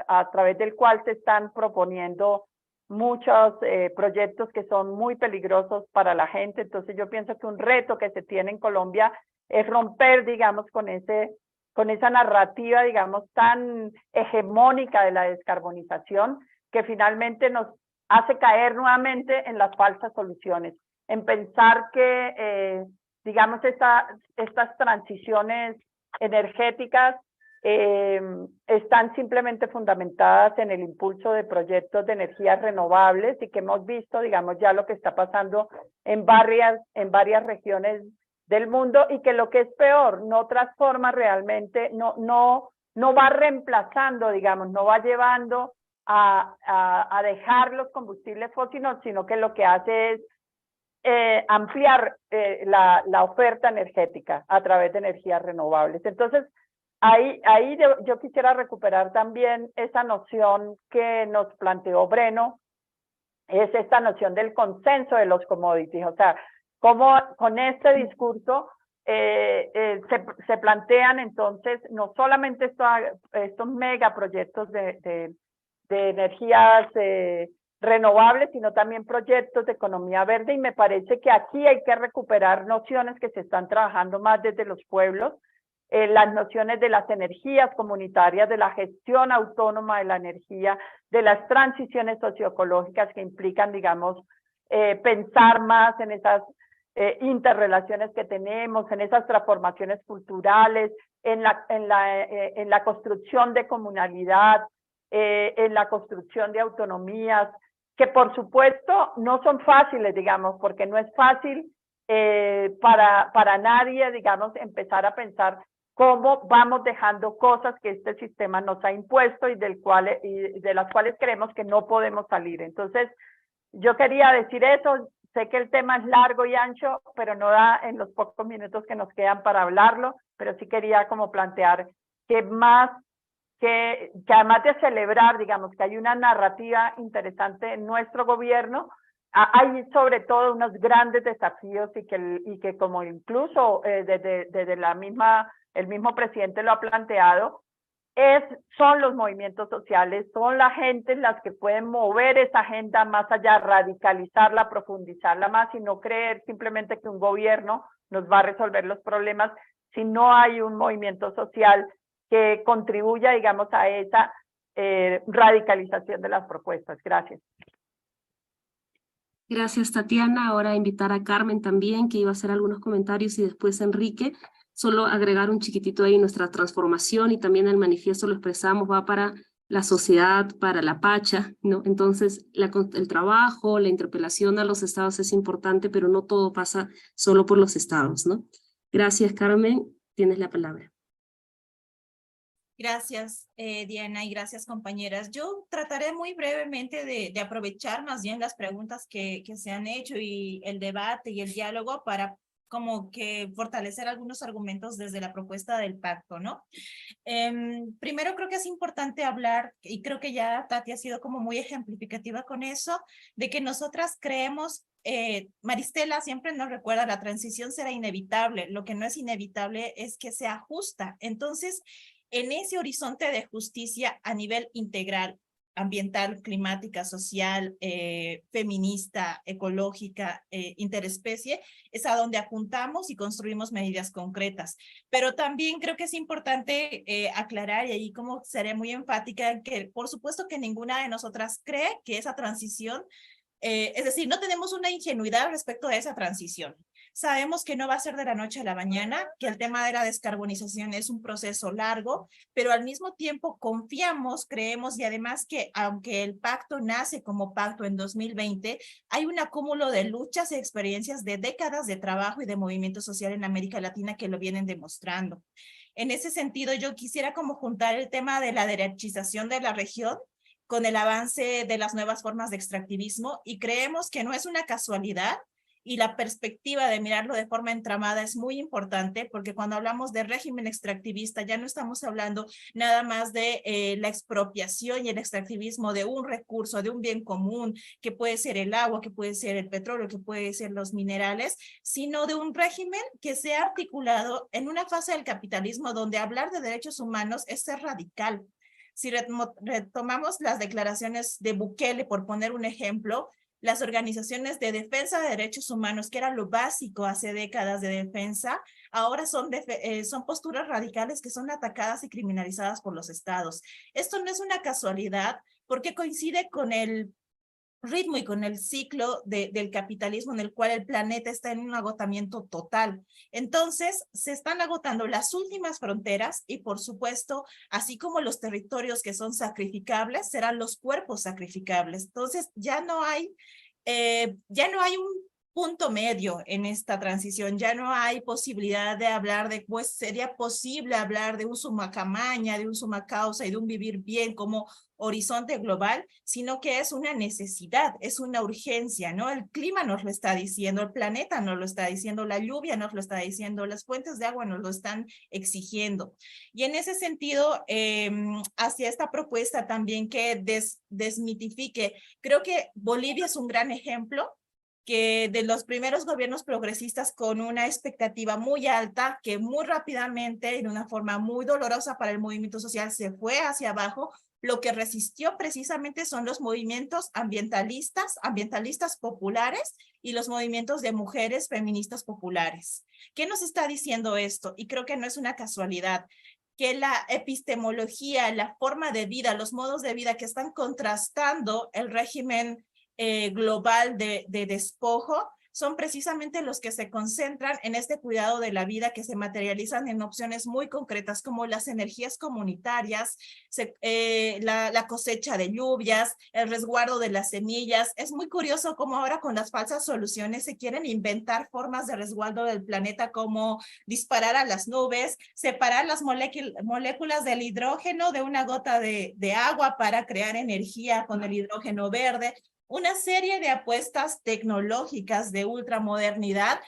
a través del cual se están proponiendo muchos proyectos que son muy peligrosos para la gente. Entonces yo pienso que un reto que se tiene en Colombia es romper, digamos, con esa narrativa, digamos, tan hegemónica de la descarbonización, que finalmente nos hace caer nuevamente en las falsas soluciones, en pensar que, digamos, estas transiciones energéticas están simplemente fundamentadas en el impulso de proyectos de energías renovables, y que hemos visto, digamos, ya lo que está pasando en varias regiones del mundo, y que lo que es peor, no transforma realmente, no va reemplazando, digamos, no va llevando a dejar los combustibles fósiles, sino que lo que hace es ampliar la oferta energética a través de energías renovables. Entonces, ahí yo quisiera recuperar también esa noción que nos planteó Breno, es esta noción del consenso de los commodities. O sea, cómo con este discurso se plantean entonces no solamente estos megaproyectos de energías renovables, sino también proyectos de economía verde, y me parece que aquí hay que recuperar nociones que se están trabajando más desde los pueblos, las nociones de las energías comunitarias, de la gestión autónoma de la energía, de las transiciones socioecológicas que implican, digamos, pensar más en esas interrelaciones que tenemos, en esas transformaciones culturales, en la construcción de comunalidad, en la construcción de autonomías, que por supuesto no son fáciles, digamos, porque no es fácil para nadie, digamos, empezar a pensar cómo vamos dejando cosas que este sistema nos ha impuesto y de las cuales creemos que no podemos salir. Entonces, yo quería decir eso. Sé que el tema es largo y ancho, pero no da en los pocos minutos que nos quedan para hablarlo, pero sí quería como plantear que además de celebrar, digamos, que hay una narrativa interesante en nuestro gobierno, hay sobre todo unos grandes desafíos y que como incluso desde la misma el mismo presidente lo ha planteado, son los movimientos sociales, son la gente las que pueden mover esa agenda más allá, radicalizarla, profundizarla más y no creer simplemente que un gobierno nos va a resolver los problemas si no hay un movimiento social que contribuya, digamos, a esa radicalización de las propuestas. Gracias. Gracias, Tatiana. Ahora invitar a Carmen también, que iba a hacer algunos comentarios, y después Enrique. Solo agregar un chiquitito ahí: nuestra transformación, y también el manifiesto lo expresamos, va para la sociedad, para la Pacha, ¿no? Entonces, el trabajo, la interpelación a los estados es importante, pero no todo pasa solo por los estados, ¿no? Gracias, Carmen. Tienes la palabra. Gracias, Diana, y gracias, compañeras. Yo trataré muy brevemente de aprovechar más bien las preguntas que se han hecho y el debate y el diálogo para como que fortalecer algunos argumentos desde la propuesta del pacto, ¿no? Primero creo que es importante hablar, y creo que ya Tati ha sido como muy ejemplificativa con eso, de que nosotras creemos, Maristela siempre nos recuerda, la transición será inevitable, lo que no es inevitable es que sea justa. Entonces, en ese horizonte de justicia a nivel integral, ambiental, climática, social, feminista, ecológica, interespecie, es a donde apuntamos y construimos medidas concretas. Pero también creo que es importante aclarar, y ahí como seré muy enfática, que por supuesto que ninguna de nosotras cree que esa transición, es decir, no tenemos una ingenuidad respecto de esa transición. Sabemos que no va a ser de la noche a la mañana, que el tema de la descarbonización es un proceso largo, pero al mismo tiempo confiamos, creemos, y además que aunque el pacto nace como pacto en 2020, hay un acúmulo de luchas y experiencias de décadas de trabajo y de movimiento social en América Latina que lo vienen demostrando. En ese sentido, yo quisiera como juntar el tema de la derechización de la región con el avance de las nuevas formas de extractivismo, y creemos que no es una casualidad, y la perspectiva de mirarlo de forma entramada es muy importante, porque cuando hablamos de régimen extractivista ya no estamos hablando nada más de la expropiación y el extractivismo de un recurso, de un bien común, que puede ser el agua, que puede ser el petróleo, que puede ser los minerales, sino de un régimen que se ha articulado en una fase del capitalismo donde hablar de derechos humanos es ser radical. Si retomamos las declaraciones de Bukele, por poner un ejemplo, las organizaciones de defensa de derechos humanos, que era lo básico hace décadas de defensa, ahora son posturas radicales que son atacadas y criminalizadas por los estados. Esto no es una casualidad, porque coincide con el ritmo y con el ciclo del capitalismo, en el cual el planeta está en un agotamiento total. Entonces, se están agotando las últimas fronteras y, por supuesto, así como los territorios que son sacrificables, serán los cuerpos sacrificables. Entonces, ya no hay un punto medio en esta transición, ya no hay posibilidad de hablar de, pues sería posible hablar de un summa camaña, de un summa causa y de un vivir bien como horizonte global, sino que es una necesidad, es una urgencia, ¿no? El clima nos lo está diciendo, el planeta nos lo está diciendo, la lluvia nos lo está diciendo, las fuentes de agua nos lo están exigiendo. Y en ese sentido, hacia esta propuesta también que desmitifique, creo que Bolivia es un gran ejemplo, que de los primeros gobiernos progresistas con una expectativa muy alta, que muy rápidamente, en una forma muy dolorosa para el movimiento social, se fue hacia abajo. Lo que resistió precisamente son los movimientos ambientalistas populares y los movimientos de mujeres feministas populares. ¿Qué nos está diciendo esto? Y creo que no es una casualidad, que la epistemología, la forma de vida, los modos de vida que están contrastando el régimen global de despojo, son precisamente los que se concentran en este cuidado de la vida, que se materializan en opciones muy concretas como las energías comunitarias, la cosecha de lluvias, el resguardo de las semillas. Es muy curioso cómo ahora con las falsas soluciones se quieren inventar formas de resguardo del planeta, como disparar a las nubes, separar las moléculas del hidrógeno de una gota de agua para crear energía con el hidrógeno verde. Una serie de apuestas tecnológicas de ultramodernidad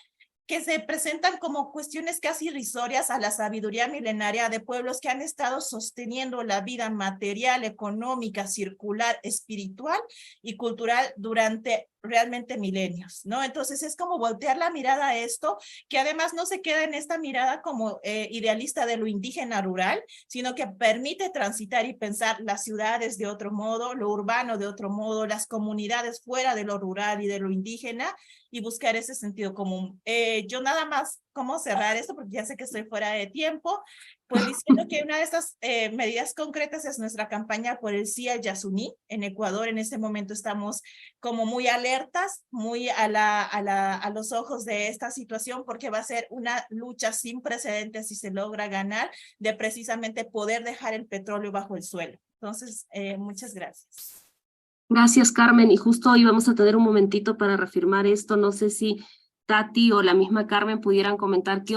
que se presentan como cuestiones casi irrisorias a la sabiduría milenaria de pueblos que han estado sosteniendo la vida material, económica, circular, espiritual y cultural durante realmente milenios, ¿no? Entonces es como voltear la mirada a esto, que además no se queda en esta mirada como idealista de lo indígena rural, sino que permite transitar y pensar las ciudades de otro modo, lo urbano de otro modo, las comunidades fuera de lo rural y de lo indígena, y buscar ese sentido común. Yo nada más, ¿cómo cerrar esto? Porque ya sé que estoy fuera de tiempo, pues diciendo que una de estas medidas concretas es nuestra campaña por el sí al Yasuní. En Ecuador en este momento estamos como muy alertas, muy a los ojos de esta situación, porque va a ser una lucha sin precedentes si se logra ganar, de precisamente poder dejar el petróleo bajo el suelo. Entonces, muchas gracias. Gracias, Carmen. Y justo hoy vamos a tener un momentito para reafirmar esto. No sé si Tati o la misma Carmen pudieran comentar qué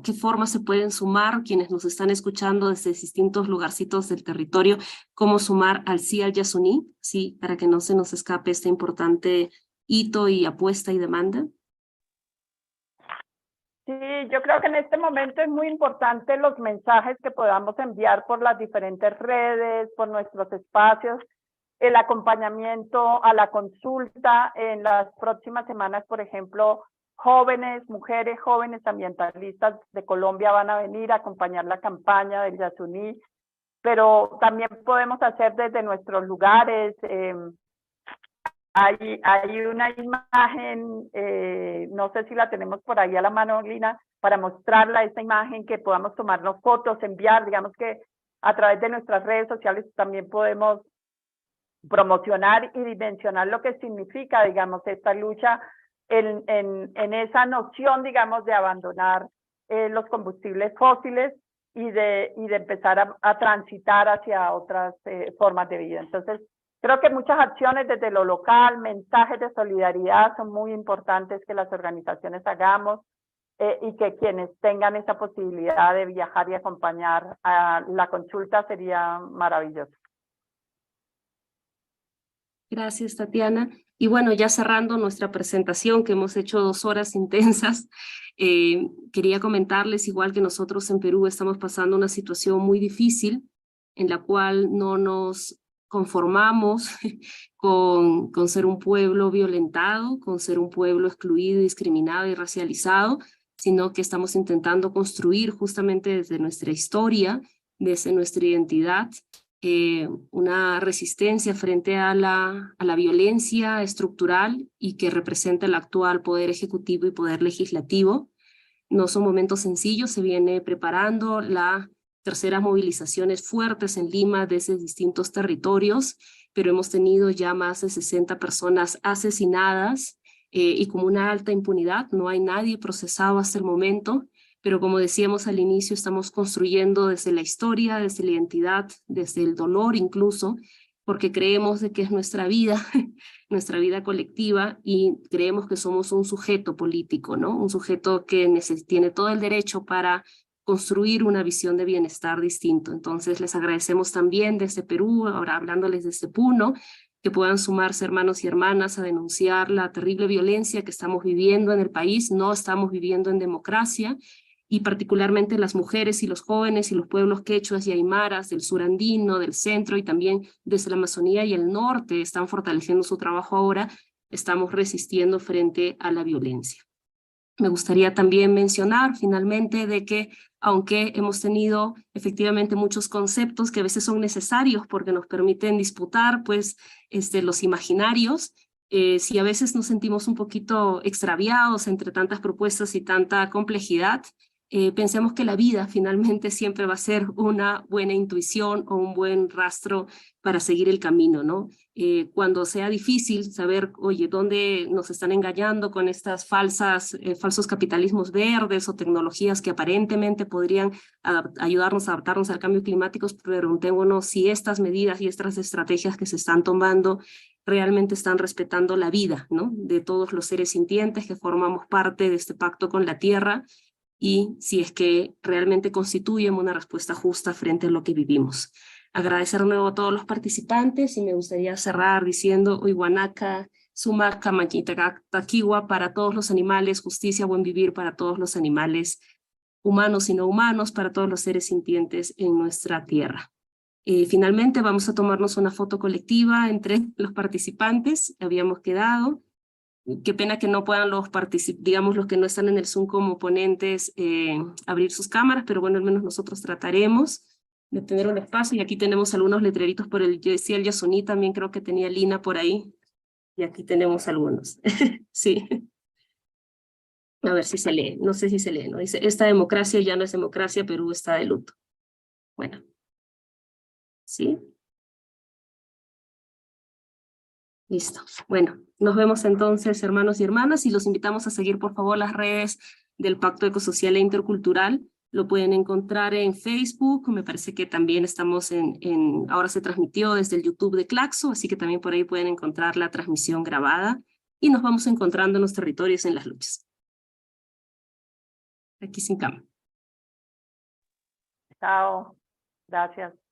qué formas se pueden sumar, quienes nos están escuchando desde distintos lugarcitos del territorio, cómo sumar al sí al Yasuní, sí, para que no se nos escape este importante hito y apuesta y demanda. Sí, yo creo que en este momento es muy importante los mensajes que podamos enviar por las diferentes redes, por nuestros espacios, el acompañamiento a la consulta en las próximas semanas, por ejemplo, mujeres jóvenes ambientalistas de Colombia van a venir a acompañar la campaña del Yasuní, pero también podemos hacer desde nuestros lugares. Hay una imagen, no sé si la tenemos por ahí a la mano, Lina, para mostrarla, esta imagen, que podamos tomarnos fotos, enviar, digamos que a través de nuestras redes sociales también podemos promocionar y dimensionar lo que significa, digamos, esta lucha en esa noción, digamos, de abandonar los combustibles fósiles y de empezar a transitar hacia otras formas de vida. Entonces, creo que muchas acciones desde lo local, mensajes de solidaridad son muy importantes que las organizaciones hagamos y que quienes tengan esa posibilidad de viajar y acompañar a la consulta sería maravilloso. Gracias, Tatiana. Y bueno, ya cerrando nuestra presentación, que hemos hecho 2 horas intensas, quería comentarles, igual que nosotros en Perú estamos pasando una situación muy difícil, en la cual no nos conformamos con ser un pueblo violentado, con ser un pueblo excluido, discriminado y racializado, sino que estamos intentando construir justamente desde nuestra historia, desde nuestra identidad, una resistencia frente a la violencia estructural y que representa el actual poder ejecutivo y poder legislativo. No son momentos sencillos, se viene preparando las terceras movilizaciones fuertes en Lima desde distintos territorios, pero hemos tenido ya más de 60 personas asesinadas y con una alta impunidad. No hay nadie procesado hasta el momento. Pero como decíamos al inicio, estamos construyendo desde la historia, desde la identidad, desde el dolor incluso, porque creemos de que es nuestra vida colectiva, y creemos que somos un sujeto político, ¿no? Un sujeto que tiene todo el derecho para construir una visión de bienestar distinto. Entonces les agradecemos también desde Perú, ahora hablándoles desde Puno, que puedan sumarse hermanos y hermanas a denunciar la terrible violencia que estamos viviendo en el país. No estamos viviendo en democracia, y particularmente las mujeres y los jóvenes y los pueblos quechuas y aymaras del sur andino, del centro y también desde la Amazonía y el norte están fortaleciendo su trabajo ahora. Estamos resistiendo frente a la violencia. Me gustaría también mencionar finalmente de que aunque hemos tenido efectivamente muchos conceptos que a veces son necesarios porque nos permiten disputar pues los imaginarios, si a veces nos sentimos un poquito extraviados entre tantas propuestas y tanta complejidad, pensemos que la vida finalmente siempre va a ser una buena intuición o un buen rastro para seguir el camino, ¿no? Cuando sea difícil saber, oye, ¿dónde nos están engañando con estas falsos capitalismos verdes o tecnologías que aparentemente podrían ayudarnos a adaptarnos al cambio climático? Preguntémonos si estas medidas y estas estrategias que se están tomando realmente están respetando la vida, ¿no? De todos los seres sintientes que formamos parte de este pacto con la Tierra, y si es que realmente constituyen una respuesta justa frente a lo que vivimos. Agradecer de nuevo a todos los participantes, y me gustaría cerrar diciendo Uiguanaca, Suma Taquiwa para todos los animales, justicia, buen vivir para todos los animales, humanos y no humanos, para todos los seres sintientes en nuestra tierra. Finalmente vamos a tomarnos una foto colectiva entre los participantes, habíamos quedado. Qué pena que no puedan los digamos los que no están en el Zoom como ponentes abrir sus cámaras, pero bueno, al menos nosotros trataremos de tener un espacio. Y aquí tenemos algunos letreritos por el Yasuní, también creo que tenía Lina por ahí. Y aquí tenemos algunos. Sí. A ver si se lee. No sé si se lee, ¿no? Dice, esta democracia ya no es democracia, Perú está de luto. Bueno. ¿Sí? Listo. Bueno, nos vemos entonces, hermanos y hermanas, y los invitamos a seguir, por favor, las redes del Pacto Ecosocial e Intercultural. Lo pueden encontrar en Facebook, me parece que también estamos ahora se transmitió desde el YouTube de Claxo, así que también por ahí pueden encontrar la transmisión grabada, y nos vamos encontrando en los territorios en las luchas. Aquí sin cámara. Chao. Gracias.